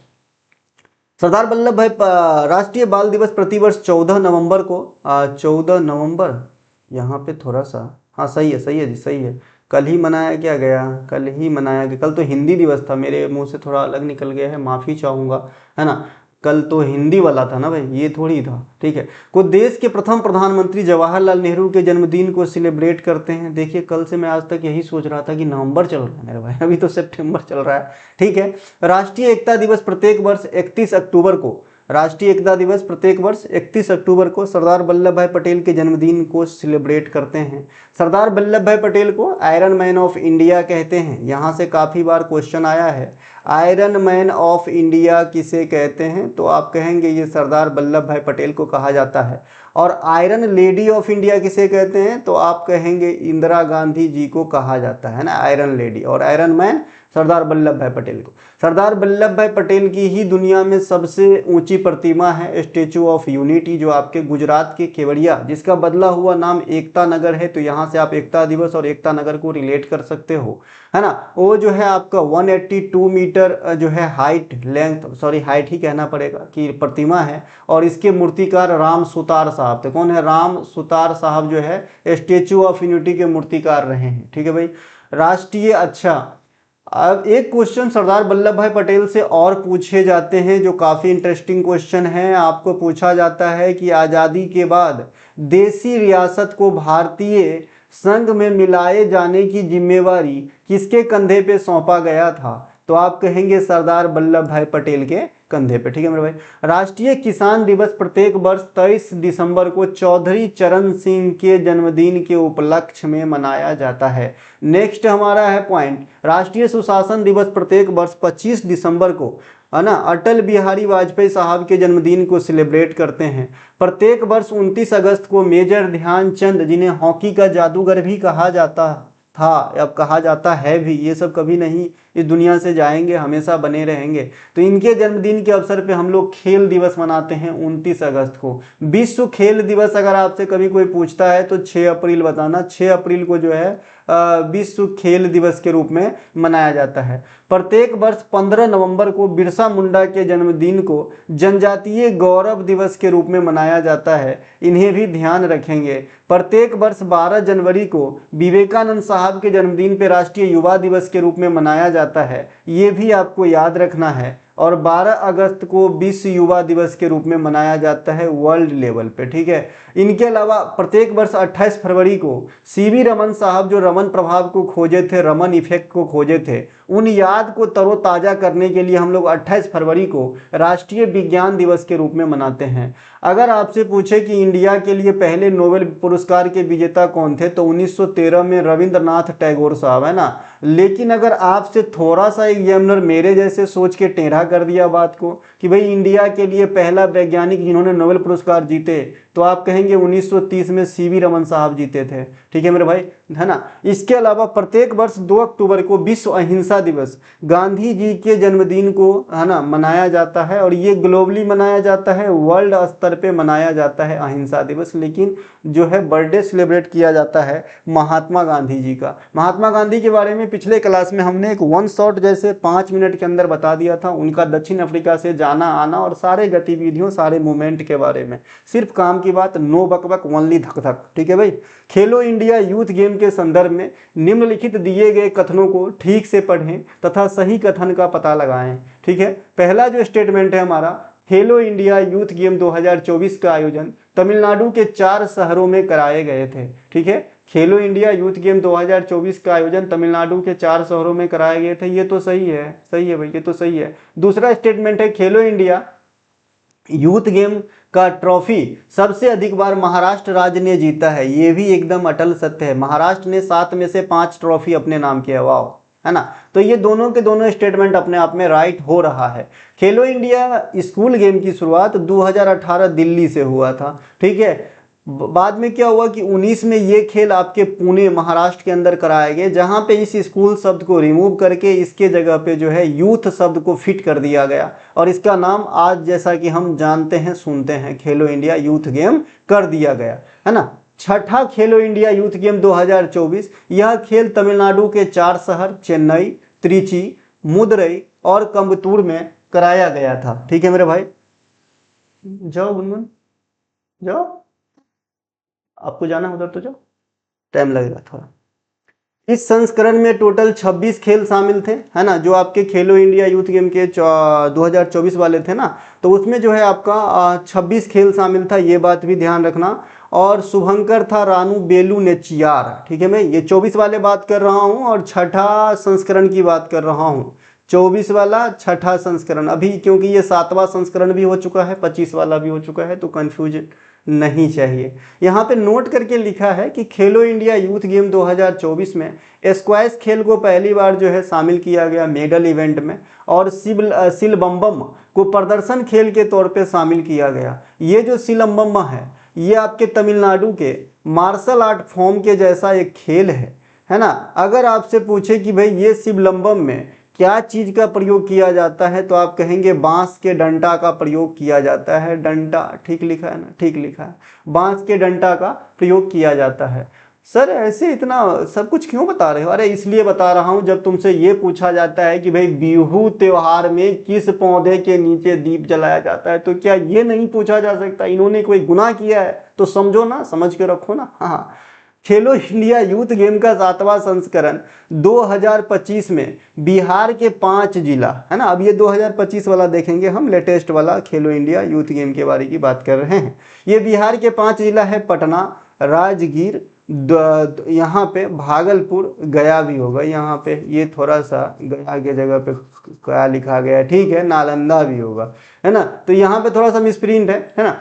सरदार वल्लभ भाई राष्ट्रीय बाल दिवस प्रतिवर्ष 14 नवंबर को 14 नवंबर, यहाँ पे थोड़ा सा, हाँ सही है जी, सही है, कल ही मनाया क्या गया, कल ही मनाया गया। कल तो हिंदी दिवस था, मेरे मुंह से थोड़ा अलग निकल गया है, माफ़ी चाहूँगा, है ना। कल तो हिंदी वाला था ना भाई, ये थोड़ी था, ठीक है। को देश के प्रथम प्रधानमंत्री जवाहरलाल नेहरू के जन्मदिन को सेलिब्रेट करते हैं। देखिए कल से मैं आज तक यही सोच रहा था कि नवंबर चल रहा है मेरे भाई, अभी तो सितंबर चल रहा है, ठीक है। राष्ट्रीय एकता दिवस प्रत्येक वर्ष 31 अक्टूबर को, राष्ट्रीय एकता दिवस प्रत्येक वर्ष 31 अक्टूबर को सरदार वल्लभ भाई पटेल के जन्मदिन को सेलिब्रेट करते हैं। सरदार वल्लभ भाई पटेल को आयरन मैन ऑफ इंडिया कहते हैं, यहाँ से काफ़ी बार क्वेश्चन आया है। आयरन मैन ऑफ इंडिया किसे कहते हैं, तो आप कहेंगे ये सरदार वल्लभ भाई पटेल को कहा जाता है। और आयरन लेडी ऑफ इंडिया किसे कहते हैं, तो आप कहेंगे इंदिरा गांधी जी को कहा जाता है ना, आयरन लेडी। और आयरन मैन सरदार वल्लभ भाई पटेल को। सरदार वल्लभ भाई पटेल की ही दुनिया में सबसे ऊंची प्रतिमा है स्टेचू ऑफ यूनिटी, जो आपके गुजरात के केवड़िया, जिसका बदला हुआ नाम एकता नगर है। तो यहाँ से आप एकता दिवस और एकता नगर को रिलेट कर सकते हो, है ना। वो जो है आपका 182 मीटर जो है हाइट, लेंथ, सॉरी हाइट ही कहना पड़ेगा, कि प्रतिमा है। और इसके मूर्तिकार राम सुतार साहब थे। कौन है? राम सुतार साहब जो है स्टेचू ऑफ यूनिटी के मूर्तिकार रहे हैं, ठीक है भाई। राष्ट्रीय, अच्छा अब एक क्वेश्चन सरदार वल्लभ भाई पटेल से और पूछे जाते हैं जो काफ़ी इंटरेस्टिंग क्वेश्चन है। आपको पूछा जाता है कि आज़ादी के बाद देसी रियासत को भारतीय संघ में मिलाए जाने की जिम्मेवारी किसके कंधे पे सौंपा गया था। तो आप कहेंगे सरदार वल्लभ भाई पटेल के कंधे पे। ठीक है मेरे भाई। राष्ट्रीय किसान दिवस प्रत्येक वर्ष 23 दिसंबर को चौधरी चरण सिंह के जन्मदिन के उपलक्ष्य में मनाया जाता है। नेक्स्ट हमारा है पॉइंट, राष्ट्रीय सुशासन दिवस प्रत्येक वर्ष 25 दिसंबर को, है ना, अटल बिहारी वाजपेयी साहब के जन्मदिन को सेलिब्रेट करते हैं। प्रत्येक वर्ष 29 अगस्त को मेजर ध्यानचंद, जिन्हें हॉकी का जादूगर भी कहा जाता था, अब कहा जाता है भी, ये सब कभी नहीं इस दुनिया से जाएंगे, हमेशा बने रहेंगे, तो इनके जन्मदिन के अवसर पे हम लोग खेल दिवस मनाते हैं 29 अगस्त को। विश्व खेल दिवस अगर आपसे कभी कोई पूछता है तो 6 अप्रैल बताना। 6 अप्रैल को जो है विश्व खेल दिवस के रूप में मनाया जाता है। प्रत्येक वर्ष 15 नवंबर को बिरसा मुंडा के जन्मदिन को जनजातीय गौरव दिवस के रूप में मनाया जाता है, इन्हें भी ध्यान रखेंगे। प्रत्येक वर्ष 12 जनवरी को विवेकानंद साहब के जन्मदिन पर राष्ट्रीय युवा दिवस के रूप में मनाया जाता है, ये भी आपको याद रखना है। और 12 अगस्त को विश्व युवा दिवस के रूप में मनाया जाता है वर्ल्ड लेवल पे। ठीक है। इनके अलावा प्रत्येक वर्ष 28 फरवरी को सीवी रमन साहब, जो रमन प्रभाव को खोजे थे, रमन इफेक्ट को खोजे थे, उन याद को तरोताजा करने के लिए हम लोग 28 फरवरी को राष्ट्रीय विज्ञान दिवस के रूप में मनाते हैं। अगर आपसे पूछे कि इंडिया के लिए पहले नोबेल पुरस्कार के विजेता कौन थे, तो 1913 में रविंद्रनाथ टैगोर साहब, है ना। लेकिन अगर आपसे थोड़ा सा एग्जामिनर मेरे जैसे सोच के टेढ़ा कर दिया बात को कि भाई इंडिया के लिए पहला वैज्ञानिक जिन्होंने नोबेल पुरस्कार जीते, तो आप कहेंगे 1930 में सीवी रमन साहब जीते थे। ठीक है मेरे भाई, है ना। इसके अलावा प्रत्येक वर्ष 2 अक्टूबर को विश्व अहिंसा दिवस, गांधी जी के जन्मदिन को, है ना, मनाया जाता है, और ये ग्लोबली मनाया जाता है, वर्ल्ड स्तर पे मनाया जाता है अहिंसा दिवस। लेकिन जो है बर्थडे सेलिब्रेट किया जाता है महात्मा गांधी जी का। महात्मा गांधी के बारे में पिछले क्लास में हमने एक वन शॉट जैसे 5 मिनट के अंदर बता दिया था, उनका दक्षिण अफ्रीका से जाना आना और सारे गतिविधियों, सारे मूवमेंट के बारे में। सिर्फ काम की बात, नो बकबक, ओनली धक धक। ठीक है भाई। खेलो इंडिया यूथ गेम के संदर्भ में निम्नलिखित दिए गए कथनों को ठीक से पढ़ें तथा सही कथन का पता लगाएं। ठीक है। पहला जो स्टेटमेंट है हमारा, खेलो इंडिया यूथ गेम 2024 का आयोजन तमिलनाडु के 4 शहरों में कराए गए थे। ठीक है। खेलो इंडिया यूथ गेम 2024 का आयोजन तमिलनाडु के 4 शहरों में कराए गए थे, ये तो सही है, सही है भाई, ये तो सही है। दूसरा स्टेटमेंट है, खेलो इंडिया यूथ गेम का ट्रॉफी सबसे अधिक बार महाराष्ट्र राज्य ने जीता है, ये भी एकदम अटल सत्य है। महाराष्ट्र ने 7 में से 5 ट्रॉफी अपने नाम किया, वाह, है ना। तो ये दोनों के दोनों स्टेटमेंट अपने आप में राइट हो रहा है। खेलो इंडिया स्कूल गेम की शुरुआत 2018 दिल्ली से हुआ था। ठीक है। बाद में क्या हुआ कि 19 में ये खेल आपके पुणे महाराष्ट्र के अंदर कराए गए, जहां पे इस स्कूल शब्द को रिमूव करके इसके जगह पे जो है यूथ शब्द को फिट कर दिया गया, और इसका नाम आज जैसा कि हम जानते हैं, सुनते हैं, खेलो इंडिया यूथ गेम कर दिया गया, है ना। छठा खेलो इंडिया यूथ गेम 2024, यह खेल तमिलनाडु के 4 शहर चेन्नई, त्रिची, मदुरई और कोयम्बटूर में कराया गया था। ठीक है मेरे भाई। जाओ गुनगुन जाओ, आपको जाना है उधर तो जाओ, टाइम लगेगा थोड़ा। इस संस्करण में टोटल 26 खेल शामिल थे, है ना। जो आपके खेलो इंडिया यूथ गेम के 2024 वाले थे ना, तो उसमें जो है आपका 26 खेल शामिल था, ये बात भी ध्यान रखना। और शुभंकर था रानू बेलू नेचियार। ठीक है, मैं ये 24 वाले बात कर रहा हूँ और छठा संस्करण की बात कर रहा हूँ। 24 वाला छठा संस्करण, अभी क्योंकि ये 7वां संस्करण भी हो चुका है, 25 वाला भी हो चुका है, तो कंफ्यूजन नहीं चाहिए। यहाँ पे नोट करके लिखा है कि खेलो इंडिया यूथ गेम 2024 में स्क्वैश खेल को पहली बार जो है शामिल किया गया मेडल इवेंट में, और सिलबम्बम को प्रदर्शन खेल के तौर पे शामिल किया गया। ये जो सिलम्बम है, ये आपके तमिलनाडु के मार्शल आर्ट फॉर्म के जैसा एक खेल है ना। अगर आपसे पूछे कि भाई ये सिलम्बम में क्या चीज का प्रयोग किया जाता है, तो आप कहेंगे बांस के डंडा का प्रयोग किया जाता है। डंडा ठीक लिखा है ना, ठीक लिखा है, बांस के डंडा का प्रयोग किया जाता है। सर ऐसे इतना सब कुछ क्यों बता रहे हो? अरे इसलिए बता रहा हूं, जब तुमसे ये पूछा जाता है कि भाई बिहू त्योहार में किस पौधे के नीचे दीप जलाया जाता है, तो क्या ये नहीं पूछा जा सकता इन्होंने कोई गुनाह किया है? तो समझो ना, समझ के रखो ना। हाँ, खेलो इंडिया यूथ गेम का 7वां संस्करण 2025 में बिहार के 5 जिला, है ना। अब ये 2025 वाला देखेंगे हम, लेटेस्ट वाला खेलो इंडिया यूथ गेम के बारे की बात कर रहे हैं। ये बिहार के 5 जिला है, पटना, राजगीर, यहाँ पे भागलपुर गया भी होगा, यहाँ पे ये थोड़ा सा गया के जगह पे क्या लिखा गया है, ठीक है, नालंदा भी होगा, है ना। तो यहाँ पे थोड़ा सा मिसप्रिंट है ना।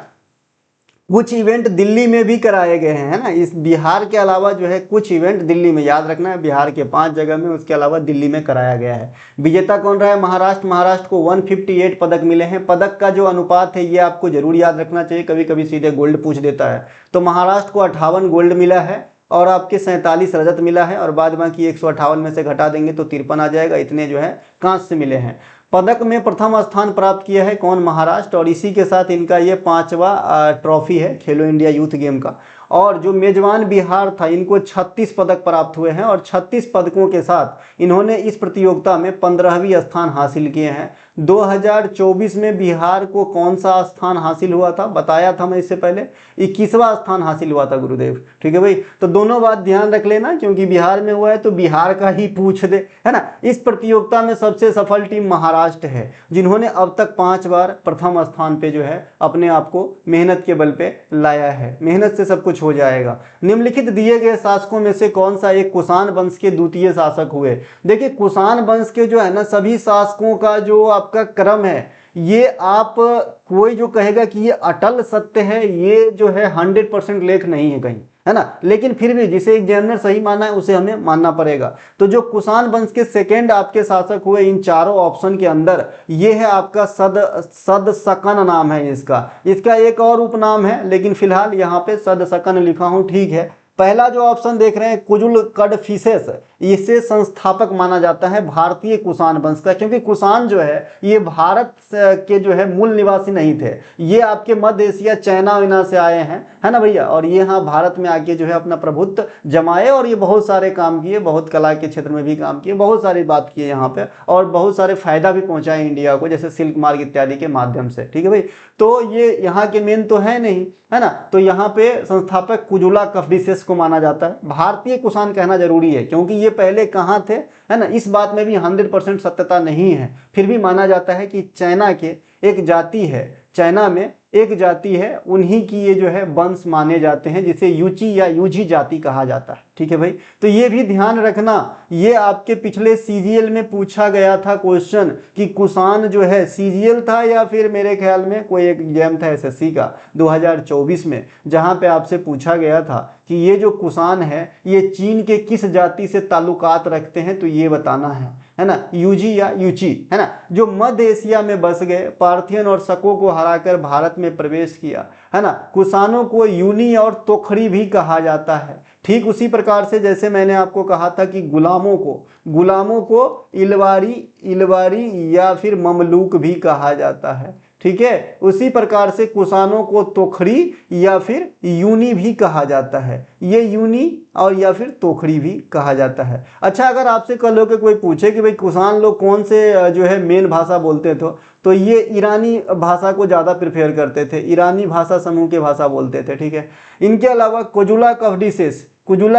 कुछ इवेंट दिल्ली में भी कराए गए हैं, है ना। इस बिहार के अलावा जो है कुछ इवेंट दिल्ली में, याद रखना है, बिहार के 5 जगह में, उसके अलावा दिल्ली में कराया गया है। विजेता कौन रहा है? महाराष्ट्र को 158 पदक मिले हैं। पदक का जो अनुपात है ये आपको जरूर याद रखना चाहिए, कभी कभी सीधे गोल्ड पूछ देता है। तो महाराष्ट्र को 58 गोल्ड मिला है और आपके 47 रजत मिला है, और बाद बाकी 158 में से घटा देंगे तो 53 आ जाएगा। इतने जो है कांस्य मिले हैं। पदक में प्रथम स्थान प्राप्त किया है कौन? महाराष्ट्र। और इसी के साथ इनका ये 5वां ट्रॉफी है खेलो इंडिया यूथ गेम का। और जो मेजबान बिहार था, इनको 36 पदक प्राप्त हुए हैं, और 36 पदकों के साथ इन्होंने इस प्रतियोगिता में 15वीं स्थान हासिल किए हैं। 2024 में बिहार को कौन सा स्थान हासिल हुआ था? बताया था मैं इससे पहले, 21वां स्थान हासिल हुआ था गुरुदेव। ठीक है भाई, तो दोनों बात ध्यान रख लेना, क्योंकि बिहार में हुआ है तो बिहार का ही पूछ दे, है ना। इस प्रतियोगिता में सबसे सफल टीम महाराष्ट्र है, जिन्होंने अब तक 5 बार प्रथम स्थान पे जो है अपने आप को मेहनत के बल पे लाया है। मेहनत से सब कुछ हो जाएगा। निम्नलिखित दिए गए शासकों में से कौन सा एक कुषाण वंश के द्वितीय शासक हुए? देखिए, कुषाण वंश के जो है ना सभी शासकों का जो आपका क्रम है, ये आप कोई जो कहेगा कि ये अटल सत्य है, ये जो है 100% लेख नहीं है कहीं, है ना। लेकिन फिर भी जिसे एग्जामिनर सही माना है उसे हमें मानना पड़ेगा। तो जो कुषाण वंश के सेकेंड आपके शासक हुए इन चारों ऑप्शन के अंदर, ये है आपका सदसकन नाम है इसका। इसका एक और उपनाम है, लेकिन फिलहाल यहाँ पे सदसकन लिखा हूं, ठीक है। पहला जो ऑप्शन देख रहे हैं कुजुल कडफिसेस, इसे संस्थापक माना जाता है भारतीय कुषाण वंश का, क्योंकि कुषाण जो है ये भारत के जो है मूल निवासी नहीं थे, ये आपके मध्य एशिया चाइना वाइना से आए हैं, है ना भैया। और ये यहाँ भारत में आके जो है अपना प्रभुत्व जमाए, और ये बहुत सारे काम किए, बहुत कला के क्षेत्र में भी काम किए, बहुत सारी बात किए यहाँ पे, और बहुत सारे फायदा भी पहुंचाए इंडिया को, जैसे सिल्क मार्ग इत्यादि के माध्यम से। ठीक है भाई, तो ये यहाँ के मेन तो है नहीं, है ना। तो यहाँ पे संस्थापक कुजुला कफडिसेस को माना जाता है। भारतीय कुषाण कहना जरूरी है, क्योंकि ये पहले कहाँ थे, है ना। इस बात में भी 100% सत्यता नहीं है, फिर भी माना जाता है कि चाइना के एक जाति है, चाइना में एक जाति है, उन्हीं की ये जो है वंश माने जाते हैं, जिसे यूची या यूजी जाति कहा जाता है। ठीक है भाई, तो ये भी ध्यान रखना, ये आपके पिछले सीजीएल में पूछा गया था क्वेश्चन कि कुषाण जो है सीजीएल था या फिर मेरे ख्याल में कोई एक एग्जाम था एसएससी का 2024 में, जहां पे आपसे पूछा गया था कि ये जो कुषाण है ये चीन के किस जाति से ताल्लुकात रखते हैं, तो ये बताना है ना, यूजी या यूची, है ना। जो मध्य एशिया में बस गए, पार्थियन और शकों को हराकर भारत में प्रवेश किया, है ना। कुषाणों को यूनी और तोखड़ी भी कहा जाता है। ठीक उसी प्रकार से जैसे मैंने आपको कहा था कि गुलामों को इलवारी या फिर ममलूक भी कहा जाता है। ठीक है, उसी प्रकार से कुषाणों को तोखड़ी या फिर यूनी भी कहा जाता है। ये यूनी और या फिर तोखड़ी भी कहा जाता है। अच्छा, अगर आपसे कल हो के कोई पूछे कि भाई कुषाण लोग कौन से जो है मेन भाषा बोलते थे, तो ये ईरानी भाषा को ज़्यादा प्रिफेयर करते थे, ईरानी भाषा समूह के भाषा बोलते थे। ठीक है, इनके अलावा कुजुला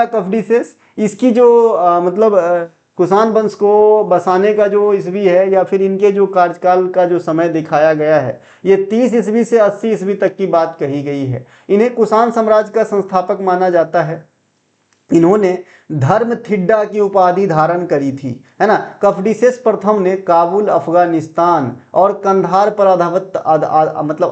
कफडिसेस इसकी जो मतलब कुषाण वंश को बसाने का जो ईस्वी है या फिर इनके जो कार्यकाल का जो समय दिखाया गया है, ये 30 ईस्वी से 80 ईस्वी तक की बात कही गई है। इन्हें कुषाण साम्राज्य का संस्थापक माना जाता है। इन्होंने धर्मथिड्डा की उपाधि धारण करी थी, है ना। कफडिसेस प्रथम ने काबुल, अफगानिस्तान और कंधार पर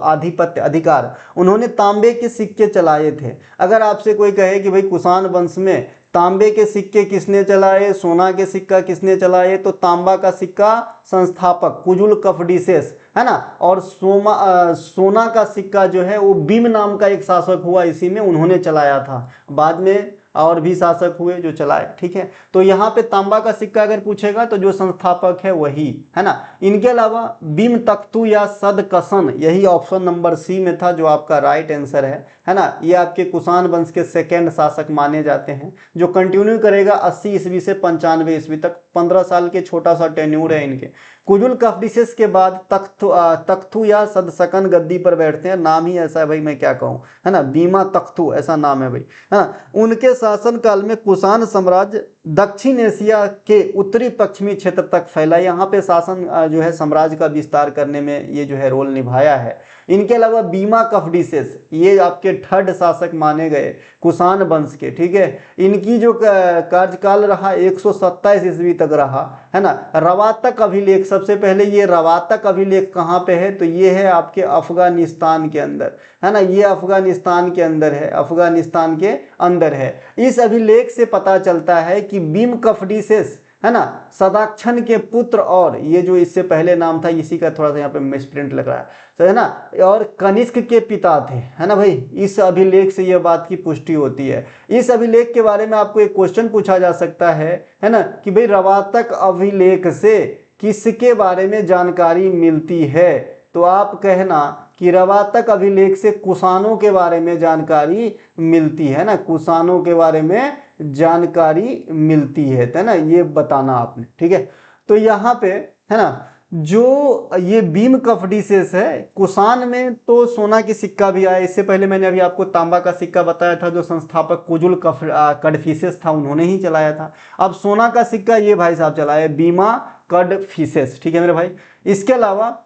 आधिपत्य अधिकार, उन्होंने तांबे के सिक्के चलाए थे। अगर आपसे कोई कहे कि भाई कुषाण वंश में तांबे के सिक्के किसने चलाए, सोना के सिक्का किसने चलाए, तो तांबा का सिक्का संस्थापक कुजुल कफडिसेस, है ना। और सोना का सिक्का जो है वो बीम नाम का एक शासक हुआ, इसी में उन्होंने चलाया था। बाद में और भी शासक हुए जो चलाए। ठीक है, तो यहाँ पे तांबा का सिक्का अगर पूछेगा तो जो संस्थापक है वही, है ना। इनके अलावा बीम तख्तू या सदकसन, यही ऑप्शन नंबर सी में था जो आपका राइट आंसर है ना। ये आपके कुषाण वंश के सेकेंड शासक माने जाते हैं, जो कंटिन्यू करेगा 80 ईस्वी से 95 ईस्वी तक। 15 साल के छोटा सा टेन्यूर है इनके। कुजुल कफडिसेस के बाद तख्तू या सदसकन गद्दी पर बैठते हैं, नाम ही ऐसा है भाई, मैं क्या कहूँ, है ना। बीमा तख्तू ऐसा नाम है भाई, है ना। उनके शासन काल में कुषाण साम्राज्य दक्षिण एशिया के उत्तरी पश्चिमी क्षेत्र तक फैला। यहाँ पे शासन जो है साम्राज्य का विस्तार करने में ये जो है रोल निभाया है। इनके अलावा बीमा कफडीसेस, ये आपके थर्ड शासक माने गए कुषाण वंश के, ठीक है। इनकी जो कार्यकाल रहा 127 ईस्वी तक रहा, है ना। रवातक अभिलेख, सबसे पहले ये रवातक अभिलेख कहाँ पे है, तो ये है आपके अफगानिस्तान के अंदर, है ना। ये अफगानिस्तान के अंदर है, अफगानिस्तान के अंदर है। इस अभिलेख से पता चलता है कि बीम कफडीसेस, है ना, सदाक्षण के पुत्र, और ये जो इससे पहले नाम था इसी का थोड़ा सा यहाँ पे मिसप्रिंट लग रहा है, तो है ना, और कनिष्क के पिता थे, है ना भाई। इस अभिलेख से यह बात की पुष्टि होती है। इस अभिलेख के बारे में आपको एक क्वेश्चन पूछा जा सकता है ना, कि भाई रवातक अभिलेख से किसके बारे में जानकारी मिलती है, तो आप कहना कि रवातक अभिलेख से कुषाणों के बारे में जानकारी मिलती है ना, कुषाणों के बारे में जानकारी मिलती है ना, ये बताना आपने, ठीक है। तो यहाँ पे, है ना, जो ये बीम कफडीसेस है, कुषाण में तो सोना की सिक्का भी आया। इससे पहले मैंने अभी आपको तांबा का सिक्का बताया था, जो संस्थापक कुजुल कडफिसेस था उन्होंने ही चलाया था। अब सोना का सिक्का ये भाई साहब चलाया, बीमा कडफिसेस, ठीक है मेरे भाई। इसके अलावा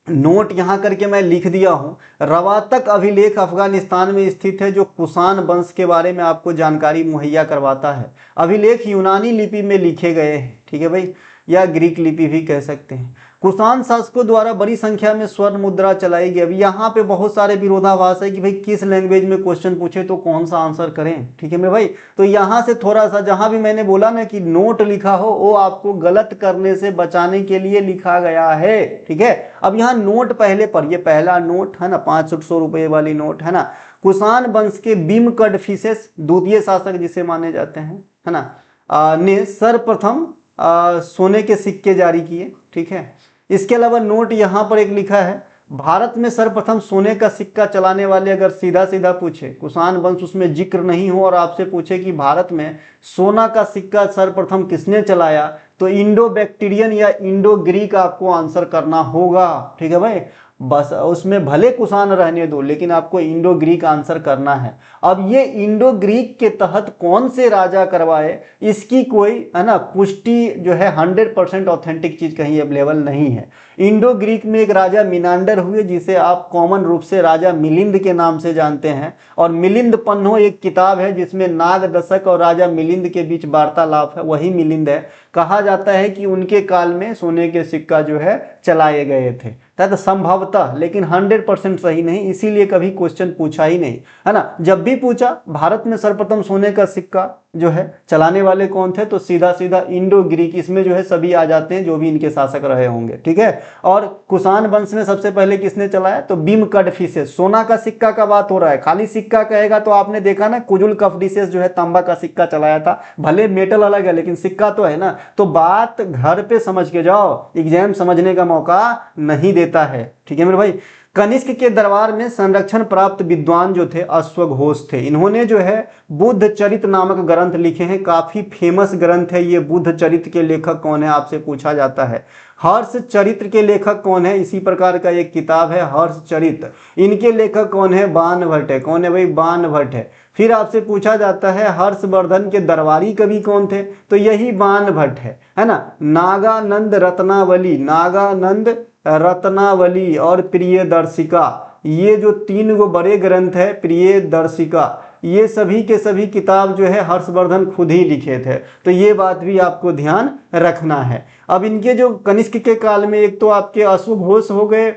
नोट यहां करके मैं लिख दिया हूं, रवातक अभिलेख अफगानिस्तान में स्थित है, जो कुषाण वंश के बारे में आपको जानकारी मुहैया करवाता है। अभिलेख यूनानी लिपि में लिखे गए हैं, ठीक है भाई, या ग्रीक लिपि भी कह सकते हैं। कुषाण शासकों द्वारा बड़ी संख्या में स्वर्ण मुद्रा चलाई गई। अभी यहाँ पे बहुत सारे विरोधाभास है कि भाई किस लैंग्वेज में क्वेश्चन पूछे तो कौन सा आंसर करें, ठीक है मेरे भाई। तो यहाँ से थोड़ा सा, जहां भी मैंने बोला ना कि नोट लिखा हो, वो आपको गलत करने से बचाने के लिए लिखा गया है, ठीक है। अब यहाँ नोट पहले पढ़िए, पहला नोट है ना, 500 रुपये वाली नोट, है ना। कुषाण वंश के बीम कडफिसेस, द्वितीय शासक जिसे माने जाते हैं, है ना, ने सर्वप्रथम सोने के सिक्के जारी किए, ठीक है। इसके अलावा नोट यहाँ पर एक लिखा है, भारत में सर्वप्रथम सोने का सिक्का चलाने वाले, अगर सीधा सीधा पूछे, कुषाण वंश उसमें जिक्र नहीं हो और आपसे पूछे कि भारत में सोना का सिक्का सर्वप्रथम किसने चलाया, तो इंडो बैक्टीरियन या इंडो ग्रीक आपको आंसर करना होगा, ठीक है भाई। बस उसमें भले कुषाण रहने दो, लेकिन आपको इंडो ग्रीक आंसर करना है। अब ये इंडो ग्रीक के तहत कौन से राजा करवाए, इसकी कोई, है ना, पुष्टि जो है 100% ऑथेंटिक चीज कहीं अवेलेबल नहीं है। इंडो ग्रीक में एक राजा मिनांडर हुए, जिसे आप कॉमन रूप से राजा मिलिंद के नाम से जानते हैं। और मिलिंद पन्नो एक किताब है जिसमें नाग दशक और राजा मिलिंद के बीच वार्तालाप है, वही मिलिंद है। कहा जाता है कि उनके काल में सोने के सिक्का जो है चलाए गए थे, तो संभवतः, लेकिन 100% सही नहीं, इसीलिए कभी क्वेश्चन पूछा ही नहीं, है ना। जब भी पूछा भारत में सर्वप्रथम सोने का सिक्का जो है चलाने वाले कौन थे, तो सीधा सीधा इंडो ग्रीक, इसमें जो है सभी आ जाते हैं जो भी इनके शासक रहे होंगे, ठीक है। और कुषाण वंश में सबसे पहले किसने चलाया, तो बीम कडफिसेस। सोना का सिक्का का बात हो रहा है, खाली सिक्का कहेगा तो आपने देखा ना, कुजुल कफडीसेस जो है तांबा का सिक्का चलाया था, भले मेटल अलग है लेकिन सिक्का तो है ना। तो बात घर पे समझ के जाओ, एग्जाम समझने का मौका नहीं देता है, ठीक है मेरे भाई। कनिष्क के दरबार में संरक्षण प्राप्त विद्वान जो थे अश्वघोष थे। इन्होंने जो है बुद्ध चरित नामक ग्रंथ लिखे हैं, काफी फेमस ग्रंथ है ये। बुद्ध चरित्र के लेखक कौन है आपसे पूछा जाता है। हर्ष चरित्र के लेखक कौन है, इसी प्रकार का एक किताब है हर्ष चरित्र, इनके लेखक कौन है, बाणभट्ट है। कौन है भाई, बाणभट्ट है। फिर आपसे पूछा जाता है हर्षवर्धन के दरबारी कवि कौन थे, तो यही बाणभट्ट है ना। नागानंद रत्नावली, नागानंद रत्नावली और प्रियदर्शिका, ये जो 3 गो बड़े ग्रंथ है, प्रियदर्शिका, ये सभी के सभी किताब जो है हर्षवर्धन खुद ही लिखे थे। तो ये बात भी आपको ध्यान रखना है। अब इनके जो कनिष्क के काल में, एक तो आपके अश्वघोष हो गए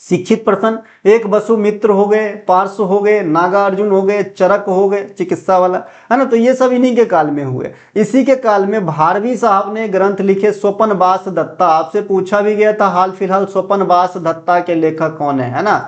शिक्षित पर्सन, एक वसुमित्र हो गए, पार्श्व हो गए, नागार्जुन हो गए, चरक हो गए चिकित्सा वाला, है ना। तो ये सब इन्हीं के काल में हुए। इसी के काल में भारवी साहब ने ग्रंथ लिखे स्वपनवास दत्ता। आपसे पूछा भी गया था हाल फिलहाल स्वपनवास दत्ता के लेखक कौन है ना।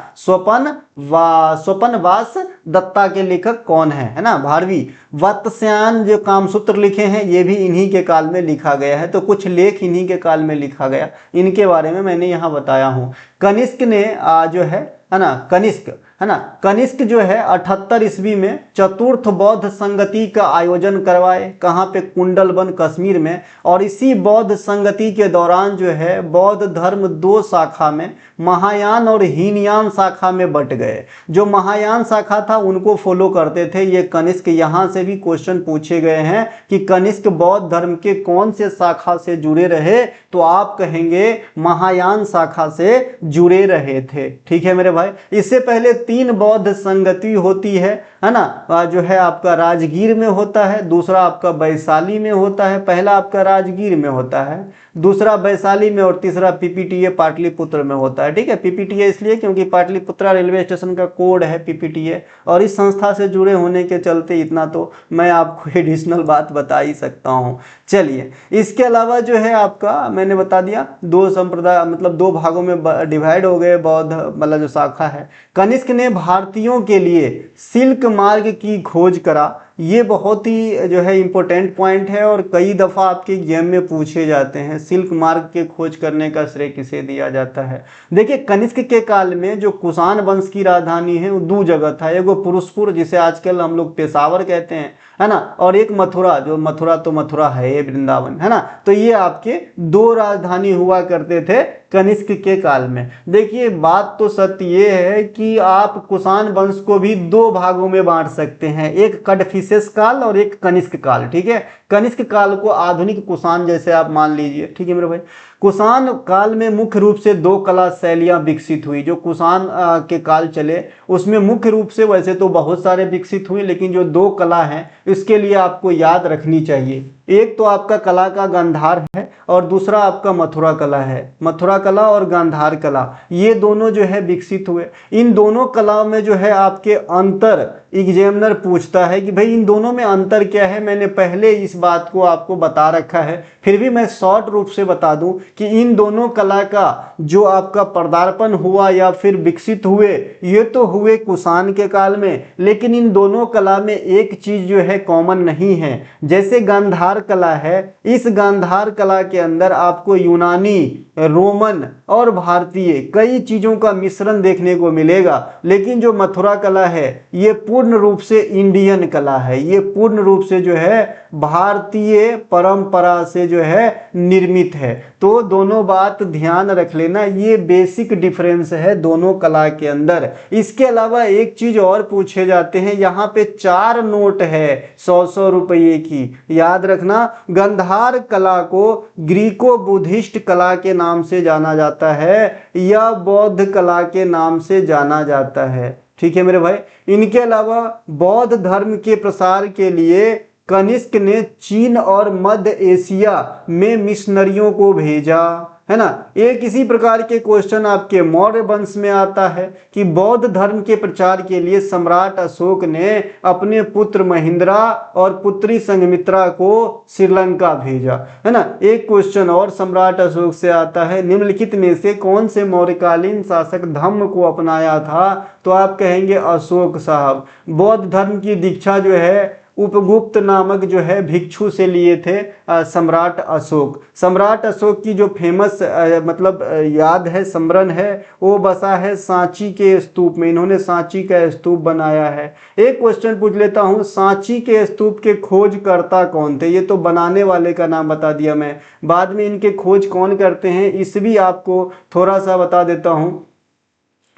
स्वपनवास दत्ता के लेखक कौन है ना, भारवी। वत्स्यायन जो कामसूत्र लिखे हैं, ये भी इन्हीं के काल में लिखा गया है। तो कुछ लेख इन्हीं के काल में लिखा गया, इनके बारे में मैंने यहाँ बताया हूँ। कनिष्क ने जो है ना, कनिष्क है ना। कनिष्क जो है 78 ईस्वी में चतुर्थ बौद्ध संगति का आयोजन करवाए, कहाँ पे, कुंडलवन कश्मीर में। और इसी बौद्ध संगति के दौरान जो है बौद्ध धर्म दो शाखा में, महायान और हीनयान शाखा में बट गए। जो महायान शाखा था उनको फॉलो करते थे ये कनिष्क। यहाँ से भी क्वेश्चन पूछे गए हैं कि कनिष्क बौद्ध धर्म के कौन से शाखा से जुड़े रहे, तो आप कहेंगे महायान शाखा से जुड़े रहे थे। ठीक है मेरे भाई। इससे पहले 3 बौद्ध संगति होती है ना। जो है आपका राजगीर में होता है, दूसरा आपका वैशाली में होता है, पहला आपका राजगीर में होता है, दूसरा वैशाली में, और तीसरा पीपीटीए पाटलिपुत्र में होता है। ठीक है, पीपीटीए इसलिए क्योंकि पाटलिपुत्रा रेलवे स्टेशन का कोड है पीपीटीए, और इस संस्था से जुड़े होने के चलते इतना तो मैं आपको एडिशनल बात बता ही सकता हूँ। चलिए, इसके अलावा जो है आपका मैंने बता दिया 2 संप्रदाय, मतलब 2 भागों में डिवाइड हो गए बौद्ध, मतलब जो शाखा है। कनिष्क ने भारतीयों के लिए सिल्क मार्ग की खोज करा। ये बहुत ही जो है इंपॉर्टेंट पॉइंट है और कई दफ़ा आपके एग्जाम में पूछे जाते हैं। सिल्क मार्ग के खोज करने का श्रेय किसे दिया जाता है? देखिए, कनिष्क के काल में जो कुषाण वंश की राजधानी है वो 2 जगह था। एगो पुरुषपुर, जिसे आजकल हम लोग पेशावर कहते हैं, है ना, और एक मथुरा, जो मथुरा तो मथुरा है ये वृंदावन, है ना। तो ये आपके 2 राजधानी हुआ करते थे कनिष्क के काल में। देखिए, बात तो सत्य ये है कि आप कुषाण वंश को भी 2 भागों में बांट सकते हैं, एक कड़फिसेस काल और एक कनिष्क काल। ठीक है, कनिष्क काल को आधुनिक कुषाण जैसे आप मान लीजिए। ठीक है मेरे भाई। कुषाण काल में मुख्य रूप से 2 कला शैलियां विकसित हुई। जो कुषाण के काल चले उसमें मुख्य रूप से, वैसे तो बहुत सारे विकसित हुए, लेकिन जो 2 कला हैं इसके लिए आपको याद रखनी चाहिए। एक तो आपका कला का गांधार है और दूसरा आपका मथुरा कला है। मथुरा कला और गांधार कला, ये दोनों जो है विकसित हुए। इन दोनों कला में जो है आपके अंतर एग्जामिनर पूछता है कि भाई इन दोनों में अंतर क्या है। मैंने पहले इस बात को आपको बता रखा है, फिर भी मैं शॉर्ट रूप से बता दूं कि इन दोनों कला का जो आपका पदार्पण हुआ या फिर विकसित हुए, ये तो हुए कुषाण के काल में, लेकिन इन दोनों कला में एक चीज जो है कॉमन नहीं है। जैसे गांधार कला है, इस गांधार कला के अंदर आपको यूनानी, रोमन और भारतीय कई चीजों का मिश्रण देखने को मिलेगा। लेकिन जो मथुरा कला है ये पूर्ण रूप से इंडियन कला है, ये पूर्ण रूप से जो है भारतीय परंपरा से जो है निर्मित है। तो दोनों बात ध्यान रख लेना, ये बेसिक डिफरेंस है दोनों कला के अंदर। इसके अलावा एक चीज और पूछे जाते हैं, यहाँ पे 4 नोट है 100-100 रुपये की, याद रखना। गांधार कला को ग्रीको बुद्धिस्ट कला के नाम से जाना जाता है या बौद्ध कला के नाम से जाना जाता है। ठीक है मेरे भाई। इनके अलावा बौद्ध धर्म के प्रसार के लिए कनिष्क ने चीन और मध्य एशिया में मिशनरियों को भेजा, है ना। एक इसी प्रकार के क्वेश्चन आपके मौर्य वंश में आता है कि बौद्ध धर्म के प्रचार के लिए सम्राट अशोक ने अपने पुत्र महेंद्रा और पुत्री संघमित्रा को श्रीलंका भेजा, है ना। एक क्वेश्चन और सम्राट अशोक से आता है, निम्नलिखित में से कौन से मौर्यकालीन शासक धम्म को अपनाया था? तो आप कहेंगे अशोक साहब। बौद्ध धर्म की दीक्षा जो है उपगुप्त नामक जो है भिक्षु से लिए थे सम्राट अशोक। सम्राट अशोक की जो फेमस मतलब याद है, स्मरण है, वो बसा है सांची के स्तूप में। इन्होंने सांची का स्तूप बनाया है। एक क्वेश्चन पूछ लेता हूँ, सांची के स्तूप के खोजकर्ता कौन थे? ये तो बनाने वाले का नाम बता दिया मैं, बाद में इनके खोज कौन करते हैं ईस्वी आपको थोड़ा सा बता देता हूँ,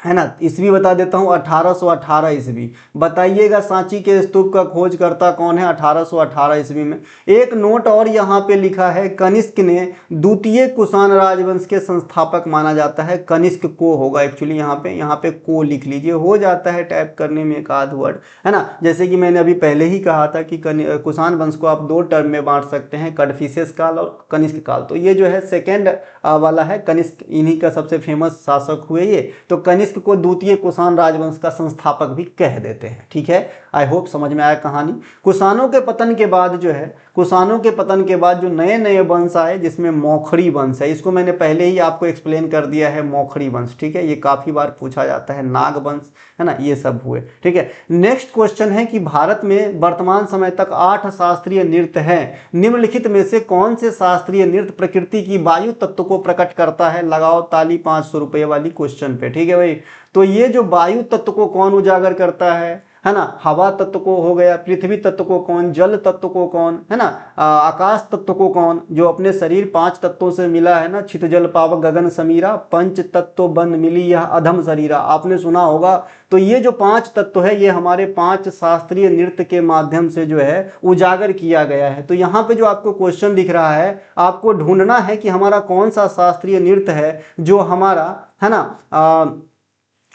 है ना। ईस्वी बता देता हूँ 1818 ईस्वी। बताइएगा सांची के स्तूप का खोजकर्ता कौन है 1818 ईस्वी में। एक नोट और यहाँ पे लिखा है, कनिष्क ने द्वितीय कुषाण राजवंश के संस्थापक माना जाता है। कनिष्क को होगा एक्चुअली, यहाँ पे को लिख लीजिए, हो जाता है टाइप करने में एक आध वर्ड, है ना। जैसे कि मैंने अभी पहले ही कहा था कि कुषाण वंश को आप 2 टर्म में बांट सकते हैं, कड़फिसेस काल और कनिष्क काल। तो ये जो है सेकेंड वाला है, कनिष्क इन्हीं का सबसे फेमस शासक हुए ये। तो कनिष्क को द्वितीय कुषाण राजवंश का संस्थापक भी कह देते हैं। ठीक है, आई होप समझ में आया कहानी। कुषाणों के पतन के बाद जो है, कुषाणों के पतन के बाद जो नए नए वंश आए, जिसमें मौखरी वंश है, इसको मैंने पहले ही आपको एक्सप्लेन कर दिया है, मौखरी वंश। ठीक है, ये काफी बार पूछा जाता है, नाग वंश, है ना, ये सब हुए। ठीक है, नेक्स्ट क्वेश्चन है कि भारत में वर्तमान समय तक 8 शास्त्रीय नृत्य हैं। निम्नलिखित में से कौन से शास्त्रीय नृत्य प्रकृति की वायु तत्व को प्रकट करता है? लगाओ ताली 500 रुपये वाली क्वेश्चन पे। ठीक है भाई, तो ये जो वायु तत्व को कौन उजागर करता है ना, हवा तत्व को हो गया, पृथ्वी तत्व को कौन, जल तत्व को कौन, है ना, आकाश तत्व को कौन, जो अपने शरीर 5 तत्वों से मिला है ना, छित जल पावक गगन समीरा, पंच तत्व बन मिली यह अधम शरीरा, आपने सुना होगा। तो ये जो 5 तत्व है ये हमारे 5 शास्त्रीय नृत्य के माध्यम से जो है उजागर किया गया है। तो यहाँ पे जो आपको क्वेश्चन दिख रहा है, आपको ढूंढना है कि हमारा कौन सा शास्त्रीय नृत्य है जो हमारा, है ना,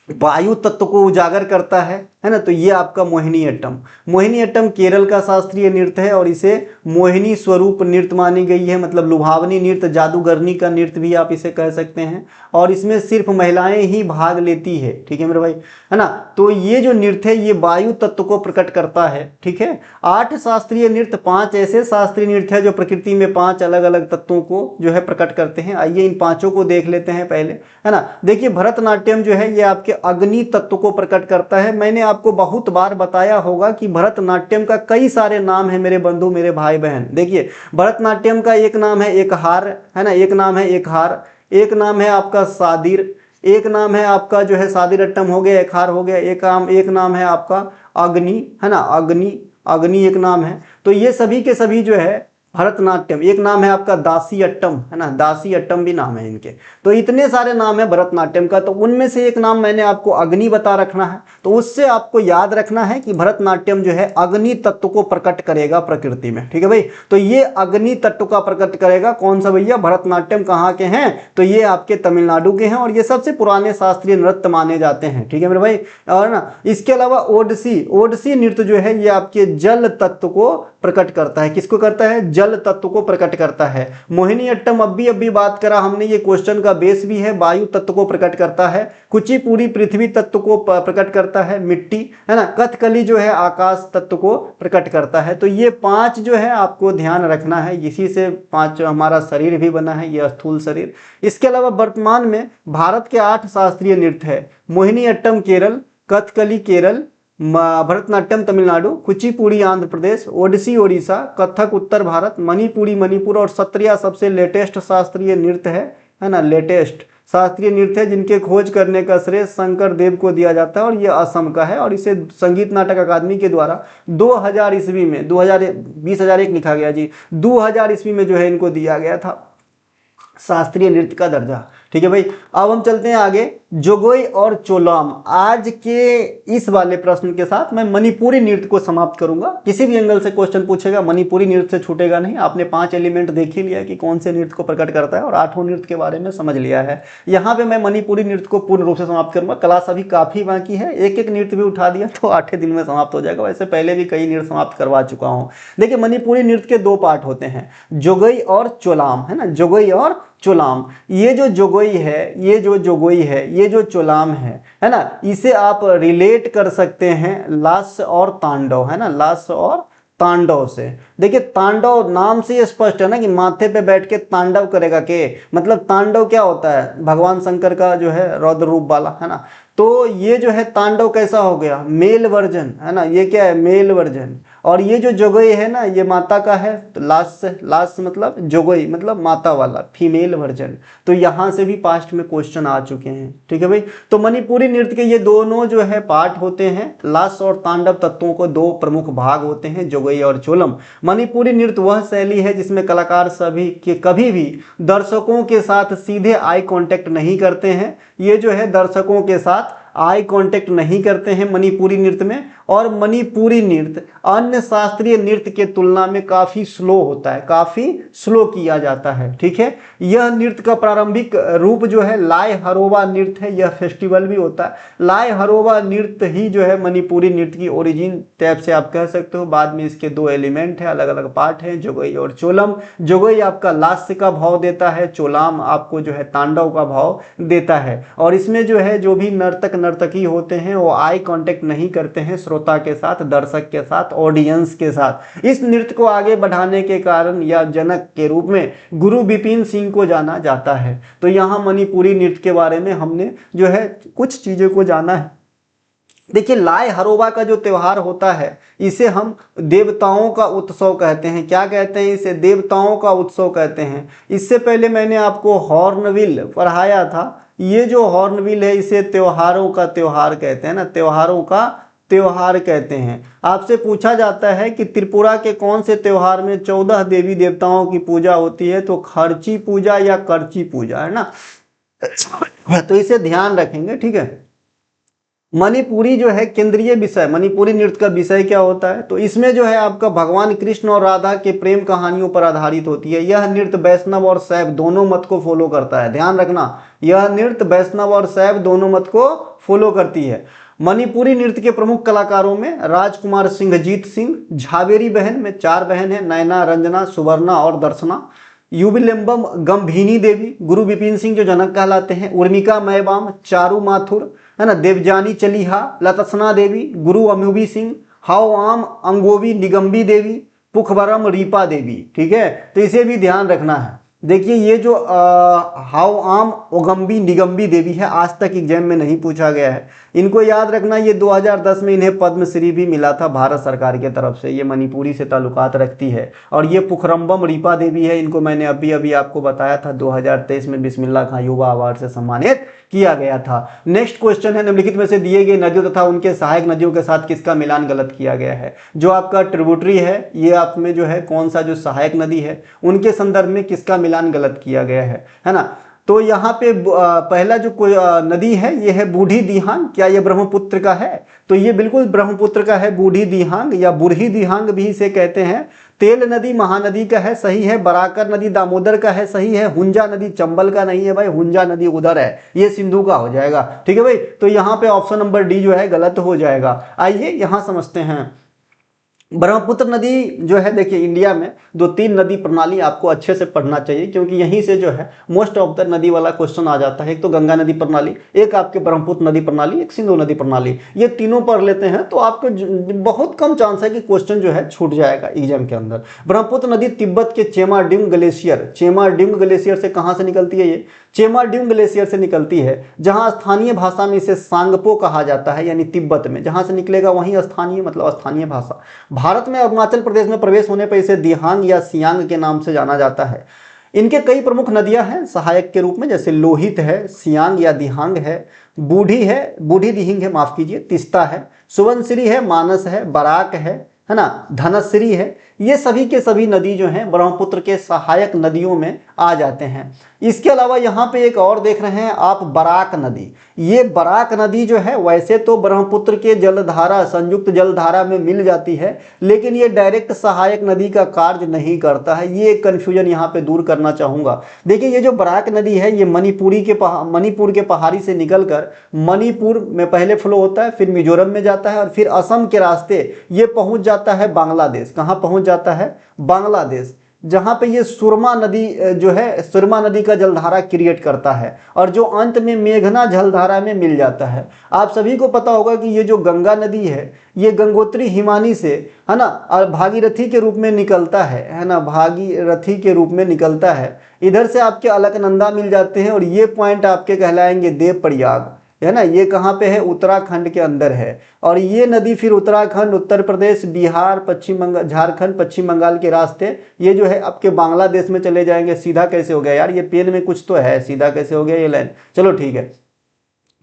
वायु तत्व को उजागर करता है ना। तो ये आपका मोहिनीअट्टम। मोहिनीअट्टम केरल का शास्त्रीय नृत्य है और इसे मोहिनी स्वरूप नृत्य मानी गई है, मतलब लुभावनी नृत्य, जादूगरनी का नृत्य भी आप इसे कह सकते हैं। और इसमें सिर्फ महिलाएं ही भाग लेती है, ठीक है मेरे भाई, है ना। तो ये जो नृत्य है ये वायु तत्व को प्रकट करता है, ठीक है। 8 शास्त्रीय नृत्य, 5 ऐसे शास्त्रीय नृत्य है जो प्रकृति में 5 अलग अलग तत्वों को जो है प्रकट करते हैं। आइए इन 5 को देख लेते हैं पहले, है ना। देखिए भरतनाट्यम जो है ये आपके अग्नि तत्व को प्रकट करता है। मैंने आपको बहुत बार बताया होगा कि भरतनाट्यम का कई सारे नाम है मेरे बंधु, मेरे भाई बहन। देखिए भरतनाट्यम का एक नाम है एक हार, है ना, एक नाम है एक हार, एक नाम है आपका सादिर, एक नाम है आपका जो है सादिरट्टम हो गया, एक हार हो गया, एक नाम है आपका अग्नि, है ना, अग्नि एक नाम है। तो ये सभी के सभी जो है भरतनाट्यम। एक नाम है आपका दासी अट्टम, है ना, दासी अट्टम भी नाम है इनके। तो इतने सारे नाम है भरतनाट्यम का, तो उनमें से एक नाम मैंने आपको अग्नि बता रखना है। तो उससे आपको याद रखना है कि भरतनाट्यम जो है अग्नि तत्व को प्रकट करेगा प्रकृति में, ठीक है भाई। तो ये अग्नि तत्व का प्रकट करेगा। कौन सा भैया? भरतनाट्यम कहाँ के हैं? तो ये आपके तमिलनाडु के हैं और ये सबसे पुराने शास्त्रीय नृत्य माने जाते हैं, ठीक है मेरे भाई। और ना इसके अलावा ओडिसी नृत्य जो है ये आपके जल तत्व को प्रकट करता है। किसको करता है? जल तत्व को प्रकट करता है। मोहिनीअट्टम अभी बात करा हमने, ये क्वेश्चन का बेस भी है, वायु तत्व को प्रकट करता है। कुचिपुड़ी पृथ्वी तत्व को प्रकट करता है, मिट्टी, है ना। कथकली जो है आकाश तत्व को प्रकट करता है। तो ये 5 जो है आपको ध्यान रखना है, इसी से 5 हमारा शरीर भी बना है, ये स्थूल शरीर। इसके अलावा वर्तमान में भारत के 8 शास्त्रीय नृत्य है। मोहिनीअट्टम केरल, कथकली केरल, भरतनाट्यम तमिलनाडु, कुचिपुड़ी आंध्र प्रदेश, ओडिसी ओडिशा, कथक उत्तर भारत, मणिपुरी मणिपुर और सत्रिया सबसे लेटेस्ट शास्त्रीय नृत्य है ना, लेटेस्ट शास्त्रीय नृत्य है जिनके खोज करने का श्रेय शंकर देव को दिया जाता है और ये असम का है। और इसे संगीत नाटक अकादमी के द्वारा 2000 ईस्वी में 2001 लिखा गया जी, 2000 ईस्वी में जो है इनको दिया गया था शास्त्रीय नृत्य का दर्जा, ठीक है भाई। अब हम चलते हैं आगे, जोगोई और चोलाम। आज के इस वाले प्रश्न के साथ मैं मणिपुरी नृत्य को समाप्त करूंगा। किसी भी एंगल से क्वेश्चन पूछेगा, मणिपुरी नृत्य से छूटेगा नहीं। आपने 5 एलिमेंट देख ही लिया कि कौन से नृत्य को प्रकट करता है और 8 नृत्य के बारे में समझ लिया है। यहाँ पे मैं मणिपुरी नृत्य को पूर्ण रूप से समाप्त करूंगा। क्लास अभी काफी बाकी है, एक नृत्य भी उठा दिया तो 8 दिन में समाप्त हो जाएगा। वैसे पहले भी कई नृत्य समाप्त करवा चुका हूँ। देखिए मणिपुरी नृत्य के 2 पार्ट होते हैं, जोगोई और चोलाम, है ना, जोगोई और चोलाम। ये जो जोगोई है, ये जो चोलाम है ना, इसे आप रिलेट कर सकते हैं लास्य और तांडव, है ना, लास्य और तांडव से। देखिए तांडव नाम से ये स्पष्ट है ना कि माथे पे बैठ के तांडव करेगा के, मतलब तांडव क्या होता है? भगवान शंकर का जो है रौद्र रूप वाला, है ना। तो ये जो है तांडव कैसा हो गया? मेल वर्जन, है ना, ये क्या है? Male version. और ये जो जोगोई है ना, ये माता का है, तो लास्ट मतलब जोगोई मतलब माता वाला, फीमेल वर्जन। तो यहाँ से भी पास्ट में क्वेश्चन आ चुके हैं, ठीक है भाई। तो मणिपुरी नृत्य के ये दोनों जो है पार्ट होते हैं। लास्य और तांडव तत्वों को 2 प्रमुख भाग होते हैं, जोगोई और चोलम। मणिपुरी नृत्य वह शैली है जिसमें कलाकार सभी के कभी भी दर्शकों के साथ सीधे आई कांटेक्ट नहीं करते हैं। ये जो है दर्शकों के साथ आई कांटेक्ट नहीं करते हैं मणिपुरी नृत्य में। और मणिपुरी नृत्य अन्य शास्त्रीय नृत्य के तुलना में काफी स्लो होता है, काफी स्लो किया जाता है, ठीक है। यह नृत्य का प्रारंभिक रूप जो है लाय हरोवा नृत्य है, यह फेस्टिवल भी होता है। लाय हरोवा नृत्य ही जो है मणिपुरी नृत्य की ओरिजिन टाइप से आप कह सकते हो। बाद में इसके 2 एलिमेंट है, अलग अलग पार्ट है, जोगोई और चोलम। जोगोई आपका लास्य का भाव देता है, चोलाम आपको जो है तांडव का भाव देता है। और इसमें जो है जो भी नर्तक नर्तकी होते हैं वो आई कांटेक्ट नहीं करते हैं श्रोता के साथ, दर्शक के साथ, ऑडियंस के साथ। इस नृत्य को आगे बढ़ाने के कारण या जनक के रूप में गुरु विपिन सिंह को जाना जाता है। तो यहाँ मणिपुरी नृत्य के बारे में हमने जो है कुछ चीजों को जाना है। देखिए लाय हरोबा का जो त्योहार होता है इसे हम देवताओं का उत्सव कहते हैं। क्या कहते हैं इसे? देवताओं का उत्सव कहते हैं। इससे पहले मैंने आपको हॉर्नबिल पढ़ाया था। ये जो हॉर्नबिल है इसे त्योहारों का त्योहार कहते हैं ना, त्योहारों का त्योहार कहते हैं। आपसे पूछा जाता है कि त्रिपुरा के कौन से त्योहार में 14 देवी देवताओं की पूजा होती है, तो खर्ची पूजा या करची पूजा, है ना। तो इसे ध्यान रखेंगे, ठीक है। मणिपुरी जो है केंद्रीय विषय, मणिपुरी नृत्य का विषय क्या होता है, तो इसमें जो है आपका भगवान कृष्ण और राधा के प्रेम कहानियों पर आधारित होती है। यह नृत्य वैष्णव और शैव दोनों मत को फॉलो करता है, ध्यान रखना। यह नृत्य वैष्णव और शैव दोनों मत को फॉलो करती है। मणिपुरी नृत्य के प्रमुख कलाकारों में राजकुमार सिंहजीत सिंह, झावेरी बहन में 4 बहन है, नैना, रंजना, सुवर्णा और दर्शना, युबिलंबम गंभीनी देवी, गुरु विपिन सिंह जो जनक कहलाते हैं, उर्मिका मैबाम, चारू माथुर, है ना, देवजानी चलीहा, लतसना देवी, गुरु अम्यूबी सिंह, हाओ आम अंगोवी निगम्बी देवी, पुखबरम रीपा देवी, ठीक है। तो इसे भी ध्यान रखना है। देखिए ये जो हाओ आम ओगम्बी निगम्बी देवी है, आज तक एग्जाम में नहीं पूछा गया है, इनको याद रखना। ये 2010 में इन्हें पद्मश्री भी मिला था भारत सरकार की तरफ से। ये मणिपुरी से ताल्लुकात रखती है। और ये पुखरम्बम रीपा देवी है, इनको मैंने अभी अभी आपको बताया था 2023 में बिस्मिल्लाह खां युवा अवार्ड से सम्मानित किया गया था। नेक्स्ट क्वेश्चन है, निम्नलिखित में से दिए गए नदियों तथा उनके सहायक नदियों के साथ किसका मिलान गलत किया गया है। जो आपका ट्रिब्यूटरी है ये आप में जो है कौन सा जो सहायक नदी है उनके संदर्भ में किसका मिलान गलत किया गया है ना। तो यहाँ पे पहला जो कोई नदी है ये है बूढ़ी दिहांग। क्या ये ब्रह्मपुत्र का है? तो ये बिल्कुल ब्रह्मपुत्र का है, बूढ़ी दिहांग या बूढ़ी दिहांग भी इसे कहते हैं। तेल नदी महानदी का है, सही है। बराकर नदी दामोदर का है, सही है। हुंजा नदी चंबल का नहीं है भाई, हुंजा नदी उधर है, ये सिंधु का हो जाएगा, ठीक है भाई। तो यहाँ पे ऑप्शन नंबर डी जो है गलत हो जाएगा। आइए यहाँ समझते हैं। ब्रह्मपुत्र नदी जो है, देखिए इंडिया में 2-3 नदी प्रणाली आपको अच्छे से पढ़ना चाहिए, क्योंकि यहीं से जो है मोस्ट ऑफ द नदी वाला क्वेश्चन आ जाता है। एक तो गंगा नदी प्रणाली, एक आपके ब्रह्मपुत्र नदी प्रणाली, एक सिंधु नदी प्रणाली। ये तीनों पढ़ लेते हैं तो आपको बहुत कम चांस है कि क्वेश्चन जो है छूट जाएगा एग्जाम के अंदर। ब्रह्मपुत्र नदी तिब्बत के चेमाड्यूंग ग्लेशियर, चेमाड्यूंग ग्लेशियर से कहाँ से निकलती है? ये चेमाड्यूंग ग्लेशियर से निकलती है, जहाँ स्थानीय भाषा में इसे सांगपो कहा जाता है, यानी तिब्बत में जहाँ से निकलेगा वहीं स्थानीय मतलब स्थानीय भाषा। भारत में अरुणाचल प्रदेश में प्रवेश होने पर इसे दिहांग या सियांग के नाम से जाना जाता है। इनके कई प्रमुख नदियां हैं सहायक के रूप में, जैसे लोहित है, सियांग या दिहांग है, बूढ़ी है, बूढ़ी दिहिंग है, माफ कीजिए, तिस्ता है, सुवनश्री है, मानस है, बराक है ना, धनश्री है। ये सभी के सभी नदी जो हैं ब्रह्मपुत्र के सहायक नदियों में आ जाते हैं। इसके अलावा यहाँ पे एक और देख रहे हैं आप, बराक नदी। ये बराक नदी जो है वैसे तो ब्रह्मपुत्र के जलधारा संयुक्त जलधारा में मिल जाती है, लेकिन ये डायरेक्ट सहायक नदी का कार्य नहीं करता है। ये कंफ्यूजन यहाँ पे दूर करना चाहूँगा। देखिए ये जो बराक नदी है ये मणिपुर के पहाड़ी से निकलकर मणिपुर में पहले फ्लो होता है, फिर मिजोरम में जाता है और फिर असम के रास्ते ये पहुँच जाता है बांग्लादेश। कहाँ पहुँच जाता है? बांग्लादेश, जहां पे ये सुरमा नदी जो है, सुरमा नदी का जलधारा क्रिएट करता है और जो अंत में मेघना जलधारा में मिल जाता है। आप सभी को पता होगा कि ये जो गंगा नदी है ये गंगोत्री हिमानी से, है ना, और भागीरथी के रूप में निकलता है ना, भागीरथी के रूप में निकलता है। इधर से आपके अलकनंदा मिल जाते हैं और ये पॉइंट आपके कहलाएंगे देवप्रयाग, है ना। ये कहाँ पे है? उत्तराखंड के अंदर है। और ये नदी फिर उत्तराखंड, उत्तर प्रदेश, बिहार, पश्चिम बंगाल, झारखंड, पश्चिम बंगाल के रास्ते ये जो है आपके बांग्लादेश में चले जाएंगे। सीधा कैसे हो गया यार? ये पेन में कुछ तो है, सीधा कैसे हो गया ये लाइन? चलो ठीक है,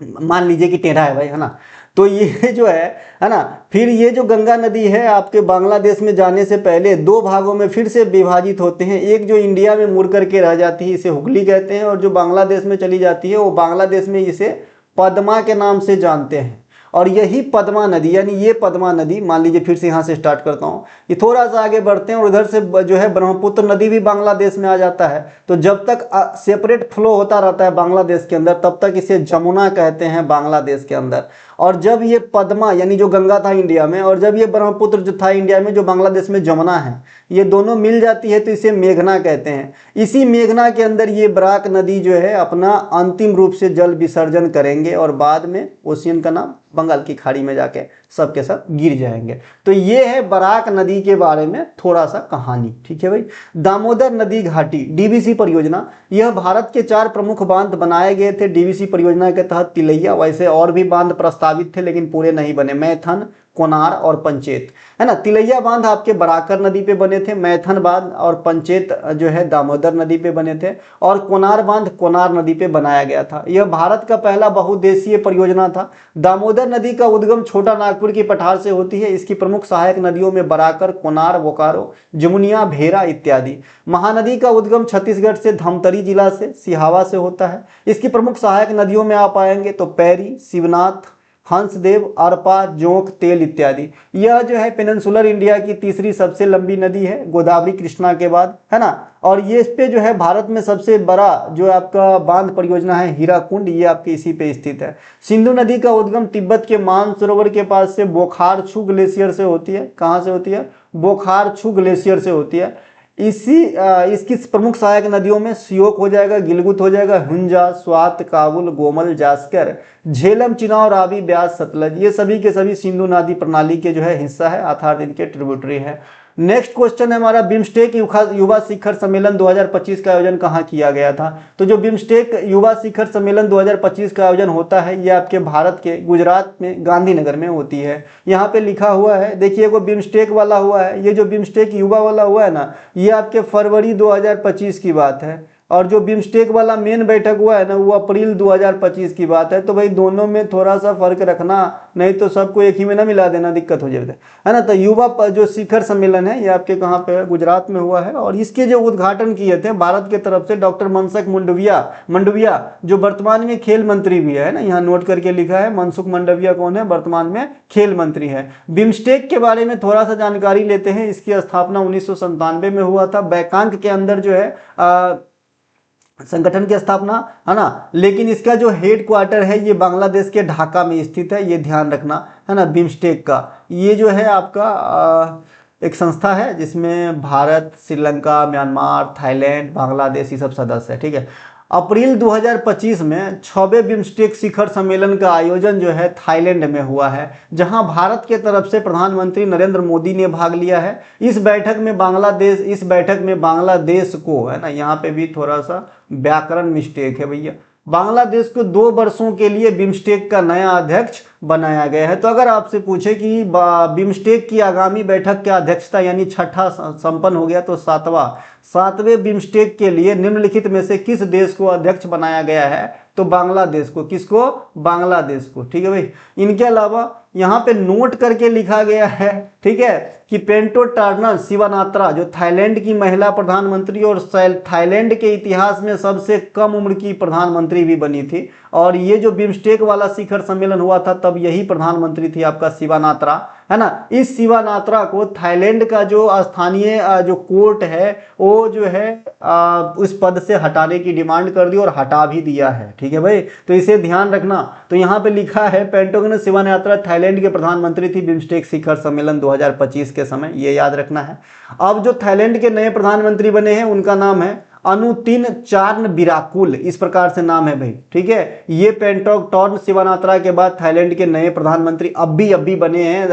मान लीजिए कि टेढ़ा है भाई, है ना। तो ये जो है ना, फिर ये जो गंगा नदी है आपके बांग्लादेश में जाने से पहले 2 भागों में फिर से विभाजित होते हैं। एक जो इंडिया में मुड़ करके रह जाती है इसे हुगली कहते हैं, और जो बांग्लादेश में चली जाती है वो बांग्लादेश में इसे पद्मा के नाम से जानते हैं। और यही पद्मा नदी, यानी ये पद्मा नदी, मान लीजिए फिर से यहाँ से स्टार्ट करता हूँ, ये थोड़ा सा आगे बढ़ते हैं और इधर से जो है ब्रह्मपुत्र नदी भी बांग्लादेश में आ जाता है। तो जब तक सेपरेट फ्लो होता रहता है बांग्लादेश के अंदर तब तक इसे जमुना कहते हैं बांग्लादेश के अंदर। और जब ये पद्मा यानी जो गंगा था इंडिया में और जब ये ब्रह्मपुत्र जो था इंडिया में, जो बांग्लादेश में जमुना है, ये दोनों मिल जाती है तो इसे मेघना कहते हैं। इसी मेघना के अंदर ये बराक नदी जो है अपना अंतिम रूप से जल विसर्जन करेंगे और बाद में ओशियन का नाम बंगाल की खाड़ी में जाके सब के सब गिर जाएंगे। तो ये है बराक नदी के बारे में थोड़ा सा कहानी, ठीक है भाई। दामोदर नदी घाटी डीवीसी परियोजना, यह भारत के 4 प्रमुख बांध बनाए गए थे डीवीसी परियोजना के तहत तिलैया, वैसे और भी बांध प्रस्तावित थे लेकिन पूरे नहीं बने, मैथन, कोनार और पंचेत, है ना। तिलैया बांध आपके बराकर नदी पे बने थे, मैथन बांध और पंचेत जो है दामोदर नदी पे बने थे, और कोनार बांध कोनार नदी पे बनाया गया था। यह भारत का पहला बहुउद्देशीय परियोजना था। दामोदर नदी का उद्गम छोटा नागपुर की पठार से होती है। इसकी प्रमुख सहायक नदियों में बराकर, कोनार, बोकारो, जमुनिया, भेरा इत्यादि। महानदी का उद्गम छत्तीसगढ़ से धमतरी जिला से सिहावा से होता है। इसकी प्रमुख सहायक नदियों में आप आएंगे तो पैरी, शिवनाथ, हंसदेव, अरपा, जोंक, तेल इत्यादि। यह जो है पेनिनसुलर इंडिया की तीसरी सबसे लंबी नदी है गोदावरी कृष्णा के बाद, है ना। और ये इस पे जो है भारत में सबसे बड़ा जो आपका बांध परियोजना है हीराकुंड, ये आपके इसी पे स्थित है। सिंधु नदी का उद्गम तिब्बत के मानसरोवर के पास से बोखारछू ग्लेशियर से होती है। कहाँ से होती है? बोखारछू ग्लेशियर से होती है। इसकी प्रमुख सहायक नदियों में श्योक हो जाएगा, गिलगुत हो जाएगा, हुंजा, स्वात, काबुल, गोमल, जास्कर, झेलम, चिनाव, रावी, ब्यास, सतलज, ये सभी के सभी सिंधु नदी प्रणाली के जो है हिस्सा है, अर्थात इनके ट्रिब्यूटरी है। नेक्स्ट क्वेश्चन है हमारा, बिम्स्टेक युवा शिखर सम्मेलन 2025 का आयोजन कहाँ किया गया था? तो जो बिम्स्टेक युवा शिखर सम्मेलन 2025 का आयोजन होता है ये आपके भारत के गुजरात में गांधीनगर में होती है। यहाँ पे लिखा हुआ है, देखिए वो बिम्स्टेक वाला हुआ है, ये जो बिम्स्टेक युवा वाला हुआ है ना, ये आपके फरवरी 2025 की बात है, और जो बिम्स्टेक वाला मेन बैठक हुआ है ना वो अप्रैल 2025 की बात है। तो भाई दोनों में थोड़ा सा फर्क रखना, नहीं तो सबको एक ही में ना मिला देना, दिक्कत हो जाएगी, है ना। तो युवा जो शिखर सम्मेलन है ये आपके कहाँ पे है? गुजरात में हुआ है। और इसके जो उद्घाटन किए थे भारत की तरफ से डॉक्टर मनसुख मंडविया जो वर्तमान में खेल मंत्री भी है ना, यहाँ नोट करके लिखा है, मनसुख मंडविया कौन है? वर्तमान में खेल मंत्री है। बिम्स्टेक के बारे में थोड़ा सा जानकारी लेते हैं। इसकी स्थापना 1997 में हुआ था, बैंकॉक के अंदर जो है संगठन की स्थापना, है ना। लेकिन इसका जो हेड क्वार्टर है ये बांग्लादेश के ढाका में स्थित है, ये ध्यान रखना, है ना। बिम्स्टेक का ये जो है आपका एक संस्था है जिसमें भारत, श्रीलंका, म्यांमार, थाईलैंड, बांग्लादेश ये सब सदस्य है, ठीक है। अप्रैल 2025 में 6वें बिम्स्टेक शिखर सम्मेलन का आयोजन जो है थाईलैंड में हुआ है, जहां भारत के तरफ से प्रधानमंत्री नरेंद्र मोदी ने भाग लिया है। इस बैठक में बांग्लादेश को, है ना, यहाँ पे भी थोड़ा सा व्याकरण मिस्टेक है भैया, बांग्लादेश को 2 वर्षों के लिए बिम्स्टेक का नया अध्यक्ष बनाया गया है। तो अगर आपसे पूछे कि बिम्स्टेक की आगामी बैठक का अध्यक्षता यानी छठा संपन्न हो गया तो 7वें बिम्स्टेक के लिए निम्नलिखित में से किस देश को अध्यक्ष बनाया गया है? तो बांग्लादेश को। किसको? बांग्लादेश को, ठीक है भाई। इनके अलावा यहाँ पे नोट करके लिखा गया है, ठीक है, कि पेंटो टार्नर शिवानात्रा जो थाईलैंड की महिला प्रधानमंत्री और थाईलैंड के इतिहास में सबसे कम उम्र की प्रधानमंत्री भी बनी थी। और ये जो बिम्स्टेक वाला शिखर सम्मेलन हुआ था तब यही प्रधानमंत्री थी आपका शिवानात्रा, है ना। इस शिवानात्रा को थाईलैंड का जो स्थानीय जो कोर्ट है वो जो है उस पद से हटाने की डिमांड कर दी और हटा भी दिया है, ठीक है भाई। तो इसे ध्यान रखना। तो यहाँ पे लिखा है पेंटोगन शिवानात्रा थाईलैंड के प्रधानमंत्री थी बिम्स्टेक शिखर सम्मेलन 2025 के समय, ये याद रखना है। अब जो थाईलैंड के नए प्रधानमंत्री बने हैं उनका नाम है अनुतिन चार्नविराकुल, इस प्रकार से नाम है भाई, ठीक है। ये पेंटोगन शिवानात्रा के बाद थाईलैंड के नए प्रधानमंत्री अभी बने हैं,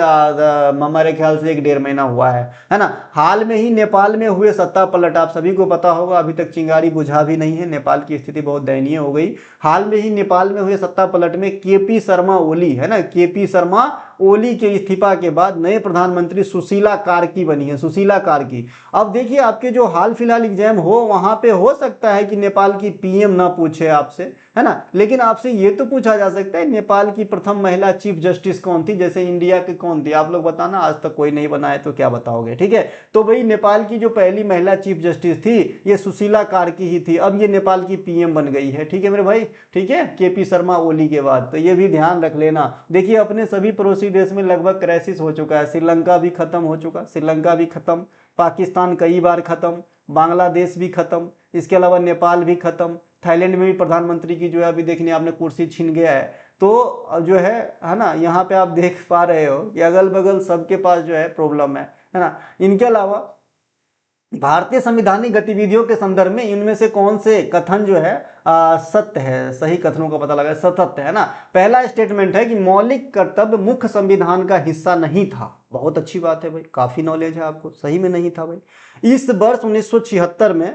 हमारे ख्याल से 1-1.5 महीना हुआ है ना। हाल में ही नेपाल में हुए सत्ता पलट, आप सभी को पता होगा, अभी तक चिंगारी बुझा भी नहीं है, नेपाल की स्थिति बहुत दयनीय हो गई। हाल में ही नेपाल में हुए सत्ता पलट में केपी शर्मा ओली, है ना, केपी शर्मा ओली के इस्तीफा के बाद नए प्रधानमंत्री सुशीला कार्की बनी है, सुशीला कार्की। अब देखिए आपके जो हाल फिलहाल एग्जाम हो वहां पे हो सकता है कि नेपाल की पीएम ना पूछे आपसे, है ना, लेकिन आपसे ये तो पूछा जा सकता है नेपाल की प्रथम महिला चीफ जस्टिस कौन थी, जैसे इंडिया के कौन थी, आप लोग बताना, आज तक कोई नहीं बनाए तो क्या बताओगे, ठीक है। तो भाई नेपाल की जो पहली महिला चीफ जस्टिस थी ये सुशीला कार्की ही थी, अब ये नेपाल की पीएम बन गई है, ठीक है मेरे भाई, ठीक है, केपी शर्मा ओली के बाद। तो ये भी ध्यान रख लेना। देखिए अपने सभी पड़ोसी देश में लगभग क्राइसिस हो चुका है, श्रीलंका भी खत्म हो चुका, श्रीलंका भी खत्म, पाकिस्तान कई बार खत्म, बांग्लादेश भी खत्म, इसके अलावा नेपाल भी खत्म, थाईलैंड में भी प्रधानमंत्री की जो है अभी देखने आपने कुर्सी छीन गया है। तो जो है ना, यहाँ पे आप देख पा रहे हो कि अगल बगल सबके पास जो है प्रॉब्लम है ना। इनके अलावा भारतीय संविधानिक गतिविधियों के संदर्भ में इनमें से कौन से कथन जो है सत्य है, सही कथनों का पता लगा, सत्य है ना। पहला स्टेटमेंट है कि मौलिक कर्तव्य मुख्य संविधान का हिस्सा नहीं था। बहुत अच्छी बात है भाई, काफी नॉलेज है आपको, सही में नहीं था भाई। इस वर्ष 1976 में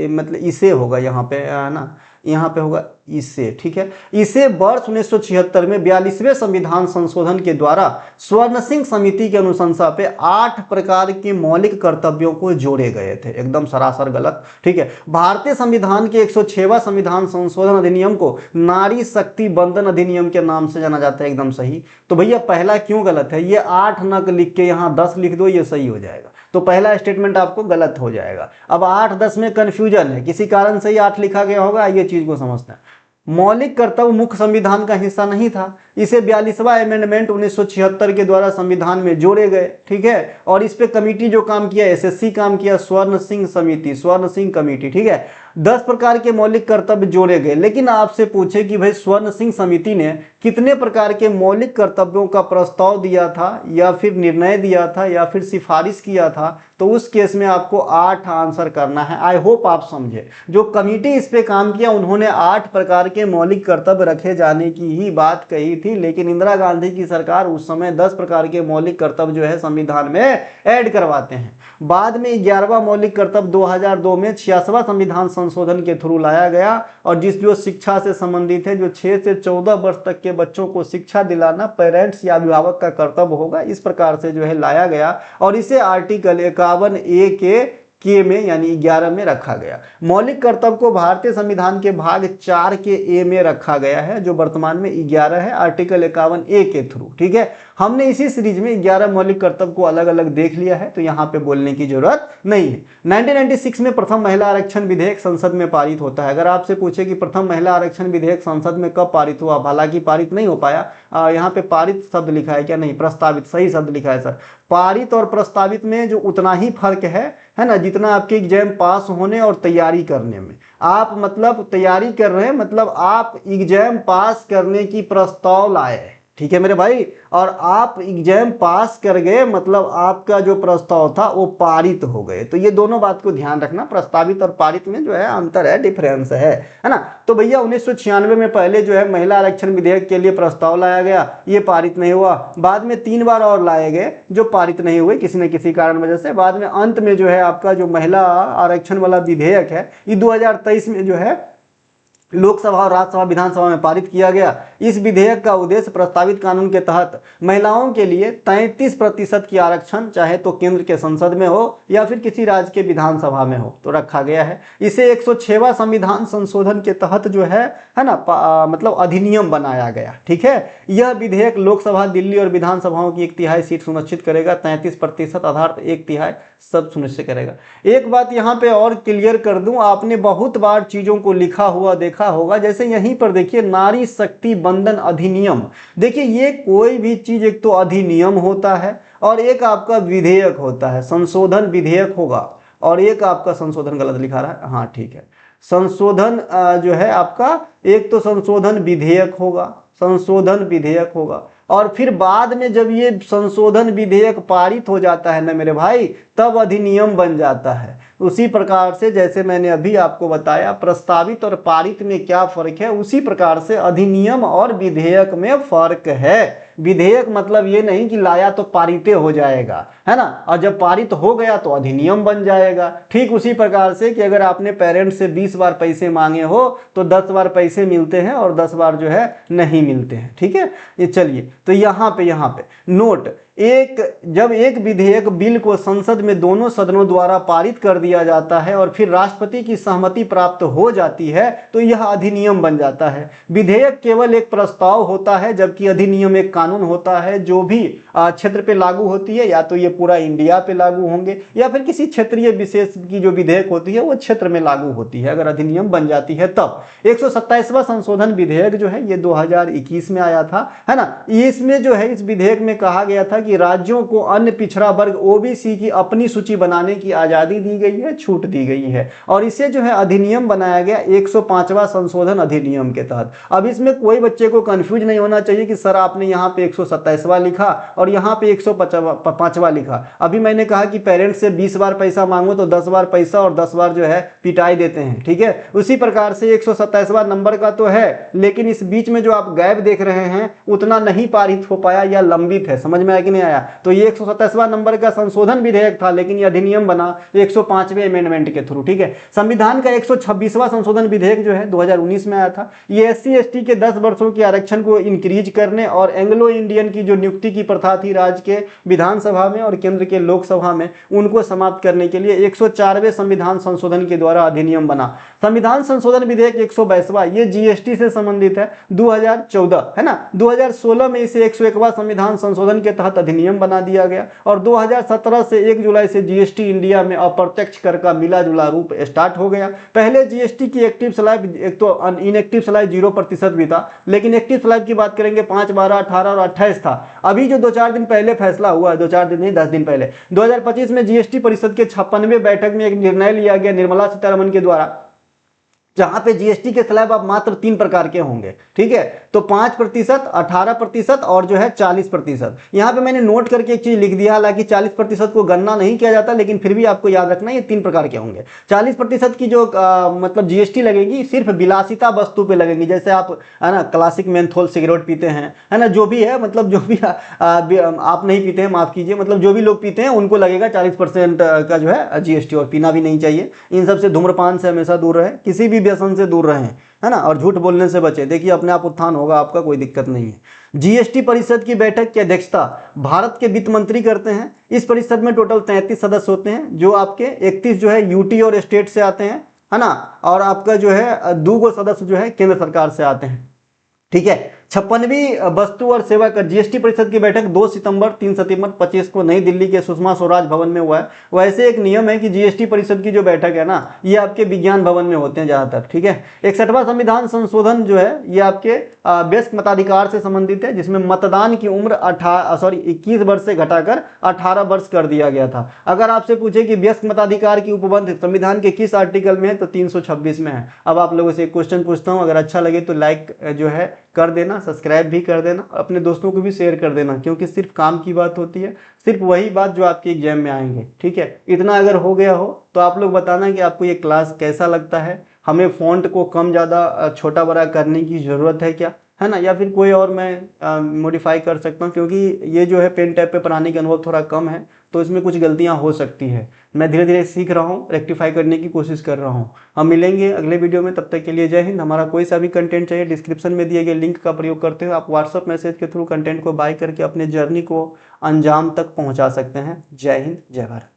मतलब इसे होगा यहाँ पे है ना, यहाँ पे होगा इसे, ठीक है। इसे वर्ष 1976 में 42वें संविधान संशोधन के द्वारा स्वर्ण सिंह समिति की अनुशंसा पे 8 प्रकार के मौलिक कर्तव्यों को जोड़े गए थे। एकदम सरासर गलत, ठीक है। भारतीय संविधान के 106वां संविधान संशोधन अधिनियम को नारी शक्ति बंधन अधिनियम के नाम से जाना जाता है। एकदम सही। तो भैया पहला क्यों गलत है, ये 8 न लिख के यहाँ 10 लिख दो, ये सही हो जाएगा। तो पहला स्टेटमेंट आपको गलत हो जाएगा। अब 8-10 में कंफ्यूजन है, किसी कारण से ही 8 लिखा गया होगा, ये चीज को समझना है। मौलिक कर्तव्य मुख्य संविधान का हिस्सा नहीं था, इसे 42वां अमेंडमेंट 1976 के द्वारा संविधान में जोड़े गए, ठीक है। और इस पे कमेटी जो काम किया, एसएससी काम किया, स्वर्ण सिंह समिति, स्वर्ण सिंह कमेटी, ठीक है। 10 प्रकार के मौलिक कर्तव्य जोड़े गए। लेकिन आपसे पूछे कि भाई स्वर्ण सिंह समिति ने कितने प्रकार के मौलिक कर्तव्यों का प्रस्ताव दिया था, या फिर निर्णय दिया था, या फिर सिफारिश किया था, तो उस केस में आपको 8 आंसर करना है। आई होप आप समझे। जो कमेटी इस पे काम किया उन्होंने 8 प्रकार के मौलिक कर्तव्य रखे जाने की ही बात कही थी, लेकिन इंदिरा गांधी की सरकार उस समय 10 प्रकार के मौलिक कर्तव्य जो है संविधान में ऐड करवाते हैं। बाद में 11वां मौलिक कर्तव्य 2002 में 86वां संविधान संशोधन के थ्रू लाया गया, और जो शिक्षा से संबंधित है, जो 6 से 14 वर्ष तक के बच्चों को शिक्षा दिलाना पेरेंट्स या अभिभावक का कर्तव्य होगा, इस प्रकार से जो है लाया गया, और इसे आर्टिकल 51A के में यानी 11 में रखा गया। मौलिक कर्तव्य को भारतीय संविधान के भाग 4 के ए में रखा गया है, जो वर्तमान में 11 है, आर्टिकल 51A के थ्रू, ठीक है। हमने इसी सीरीज में 11 मौलिक कर्तव्य को अलग अलग देख लिया है, तो यहाँ पे बोलने की जरूरत नहीं है। 1996 में प्रथम महिला आरक्षण विधेयक संसद में पारित होता है। अगर आपसे पूछे कि प्रथम महिला आरक्षण विधेयक संसद में कब पारित हुआ, हालांकि पारित नहीं हो पाया, यहाँ पे पारित शब्द लिखा है क्या, नहीं, प्रस्तावित, सही शब्द लिखा है सर। पारित और प्रस्तावित में जो उतना ही फर्क है ना, जितना आपके एग्जाम पास होने और तैयारी करने में। आप मतलब तैयारी कर रहे हैं, मतलब आप एग्जाम पास करने की प्रस्ताव लाए, ठीक है मेरे भाई, और आप एग्जाम पास कर गए, मतलब आपका जो प्रस्ताव था वो पारित हो गए। तो ये दोनों बात को ध्यान रखना, प्रस्तावित और पारित में जो है अंतर है, डिफरेंस है ना। तो भैया 1996 में पहले जो है महिला आरक्षण विधेयक के लिए प्रस्ताव लाया गया, ये पारित नहीं हुआ। बाद में 3 बार और लाए गए जो पारित नहीं हुए किसी न किसी कारण वजह से। बाद में अंत में जो है आपका जो महिला आरक्षण वाला विधेयक है, ये 2023 में जो है लोकसभा और राज्यसभा विधानसभा में पारित किया गया। इस विधेयक का उद्देश्य प्रस्तावित कानून के तहत महिलाओं के लिए 33% की आरक्षण, चाहे तो केंद्र के संसद में हो या फिर किसी राज्य के विधानसभा में हो, तो रखा गया है। इसे 106वां संविधान संशोधन के तहत जो है ना मतलब अधिनियम बनाया गया, ठीक है। यह विधेयक लोकसभा, दिल्ली और विधानसभाओं की 1/3 सीट सुनिश्चित करेगा, 33% आधार 1/3 सब सुनिश्चित करेगा। एक बात यहाँ पे और क्लियर कर दूं, आपने बहुत बार चीजों को लिखा हुआ देखा होगा, जैसे यहीं पर देखिए नारी शक्ति बंधन अधिनियम। देखिए ये कोई भी चीज, एक तो अधिनियम होता है और एक आपका विधेयक होता है, संशोधन विधेयक होगा, और एक आपका संशोधन गलत लिखा रहा है, हाँ ठीक है, संशोधन जो है आपका, एक तो संशोधन विधेयक होगा, संशोधन विधेयक होगा, और फिर बाद में जब ये संशोधन विधेयक पारित हो जाता है ना मेरे भाई, तब अधिनियम बन जाता है। उसी प्रकार से जैसे मैंने अभी आपको बताया प्रस्तावित और पारित में क्या फर्क है, उसी प्रकार से अधिनियम और विधेयक में फर्क है। विधेयक मतलब ये नहीं कि लाया तो पारित हो जाएगा, है ना, और जब पारित हो गया तो अधिनियम बन जाएगा। ठीक उसी प्रकार से कि अगर आपने पेरेंट्स से 20 बार पैसे मांगे हो तो 10 बार पैसे मिलते हैं और 10 बार जो है नहीं मिलते हैं, ठीक है। ये चलिए, तो यहाँ पे नोट, जब एक विधेयक बिल को संसद में दोनों सदनों द्वारा पारित कर दिया जाता है और फिर राष्ट्रपति की सहमति प्राप्त हो जाती है तो यह अधिनियम बन जाता है। विधेयक केवल एक प्रस्ताव होता है, जबकि अधिनियम एक कानून होता है जो भी क्षेत्र पे लागू होती है, या तो ये पूरा इंडिया पे लागू होंगे या फिर किसी क्षेत्रीय विशेष की जो विधेयक होती है वो क्षेत्र में लागू होती है, अगर अधिनियम बन जाती है तब। 127वां संशोधन विधेयक जो है ये 2021 में आया था, है ना। इसमें जो है इस विधेयक में कहा गया था कि राज्यों को अन्य पिछड़ा वर्ग ओबीसी की अपनी सूची बनाने की आजादी दी गई है, छूट दी गई है। और इसे जो है अधिनियम बनाया गया 105वां संशोधन अधिनियम के तहत। अब इसमें कोई बच्चे को कंफ्यूज नहीं होना चाहिए कि सर आपने यहाँ पे 127वां लिखा और यहाँ पे 105वां लिखा। अभी मैंने कहा कि पेरेंट्स से 20 बार पैसा मांगो तो 10 बार पैसा और 10 बार जो है पिटाई देते हैं, ठीक है। उसी प्रकार से 127वां नंबर का तो है, लेकिन इस बीच में जो आप गैप देख रहे हैं उतना नहीं पारित हो पाया या लंबित है। समझ में आया कि नहीं आया? तो ये 127वां नंबर का संशोधन विधेयक था, लेकिन ये अधिनियम बना 105वें अमेंडमेंट के थ्रू, ठीक है। संविधान का 126वां संशोधन विधेयक जो है 2019 में आया था। ये SC/ST के 10 वर्षों के आरक्षण को इंक्रीज करने और एंग्लो इंडियन की जो नियुक्ति की प्रथा थी राज्य के विधानसभा में और केंद्र के लोकसभा में, उनको समाप्त करने के लिए 104वें संविधान संशोधन के द्वारा अधिनियम बना। संविधान संशोधन विधेयक 122वां ये GST से संबंधित है, 2014 है ना। 2016 में इसे 101वां संविधान संशोधन के तहत अधिनियम बना दिया गया और 2017 से 1 जुलाई से GST इंडिया में अप्रत्यक्ष कर का मिला जुला रूप स्टार्ट हो गया। पहले GST की एक्टिव स्लैब, एक तो इनएक्टिव स्लैब 0% भी था, लेकिन एक्टिव स्लैब की बात करेंगे 5, 12, 18 और 28 था। अभी जो 2-4 दिन पहले फैसला हुआ है, 2-4 दिन नहीं 10 दिन पहले, 2025 में GST परिषद के 56वें बैठक में एक निर्णय लिया गया निर्मला सीतारमण के द्वारा, जहां पे GST के स्लैब अब मात्र 3 प्रकार के होंगे, ठीक है। तो 5%, 18% और जो है 40%। यहां पे मैंने नोट करके एक चीज लिख दिया, हालांकि 40% को गणना नहीं किया जाता, लेकिन फिर भी आपको याद रखना ये 3 प्रकार के होंगे। 40% की जो मतलब GST लगेगी सिर्फ विलासिता वस्तु पे लगेगी, जैसे आप है ना क्लासिक मेंथोल सिगरेट पीते हैं, है ना, जो भी है, मतलब जो भी आप नहीं पीते हैं, माफ कीजिए, मतलब जो भी लोग पीते हैं उनको लगेगा 40% का जो है GST। और पीना भी नहीं चाहिए। इन सबसे धूम्रपान से हमेशा दूर रहे, किसी भी व्यसन से दूर रहें, है ना, और झूठ बोलने से बचे। देखिए अपने आप उत्थान होगा आपका, कोई दिक्कत नहीं है। GST परिषद की बैठक की अध्यक्षता भारत के वित्त मंत्री करते हैं। इस परिषद में टोटल 33 सदस्य होते हैं, जो आपके 31 जो है यूटी और स्टेट से आते हैं, है ना, और आपका जो है 2 सदस्य जो है केंद्र सरकार से आते हैं, ठीक है। 56वीं वस्तु और सेवा कर GST परिषद की बैठक 2 सितंबर 3 सितंबर 25 को नई दिल्ली के सुषमा स्वराज भवन में हुआ है। वैसे एक नियम है कि GST परिषद की जो बैठक है ना, ये आपके विज्ञान भवन में होते हैं ज्यादातर, ठीक है। 61वां संविधान संशोधन जो है ये आपके वयस्क मताधिकार से संबंधित है, जिसमें मतदान की उम्र 21 वर्ष से घटाकर 18 वर्ष कर दिया गया था। अगर आपसे पूछे कि वयस्क मताधिकार की उपबंध संविधान के किस आर्टिकल में है, तो 326 में है। अब आप लोगों से एक क्वेश्चन पूछता हूं, अगर अच्छा लगे तो लाइक जो है कर देना, सब्सक्राइब भी कर देना, अपने दोस्तों को भी शेयर कर देना, क्योंकि सिर्फ काम की बात होती है, सिर्फ वही बात जो आपके एग्जाम में आएंगे, ठीक है। इतना अगर हो गया हो तो आप लोग बताना कि आपको ये क्लास कैसा लगता है, हमें फॉन्ट को कम ज़्यादा छोटा बड़ा करने की ज़रूरत है क्या, है ना, या फिर कोई और मैं मॉडिफाई कर सकता हूँ, क्योंकि ये जो है पेन टैब पे पढ़ाने का अनुभव थोड़ा कम है, तो इसमें कुछ गलतियाँ हो सकती है। मैं धीरे धीरे सीख रहा हूँ, रेक्टिफाई करने की कोशिश कर रहा हूँ। हम मिलेंगे अगले वीडियो में, तब तक के लिए जय हिंद। हमारा कोई सा भी कंटेंट चाहिए, डिस्क्रिप्शन में दिए गए लिंक का प्रयोग करते हुए आप व्हाट्सअप मैसेज के थ्रू कंटेंट को बाय करके अपने जर्नी को अंजाम तक पहुँचा सकते हैं। जय हिंद, जय भारत।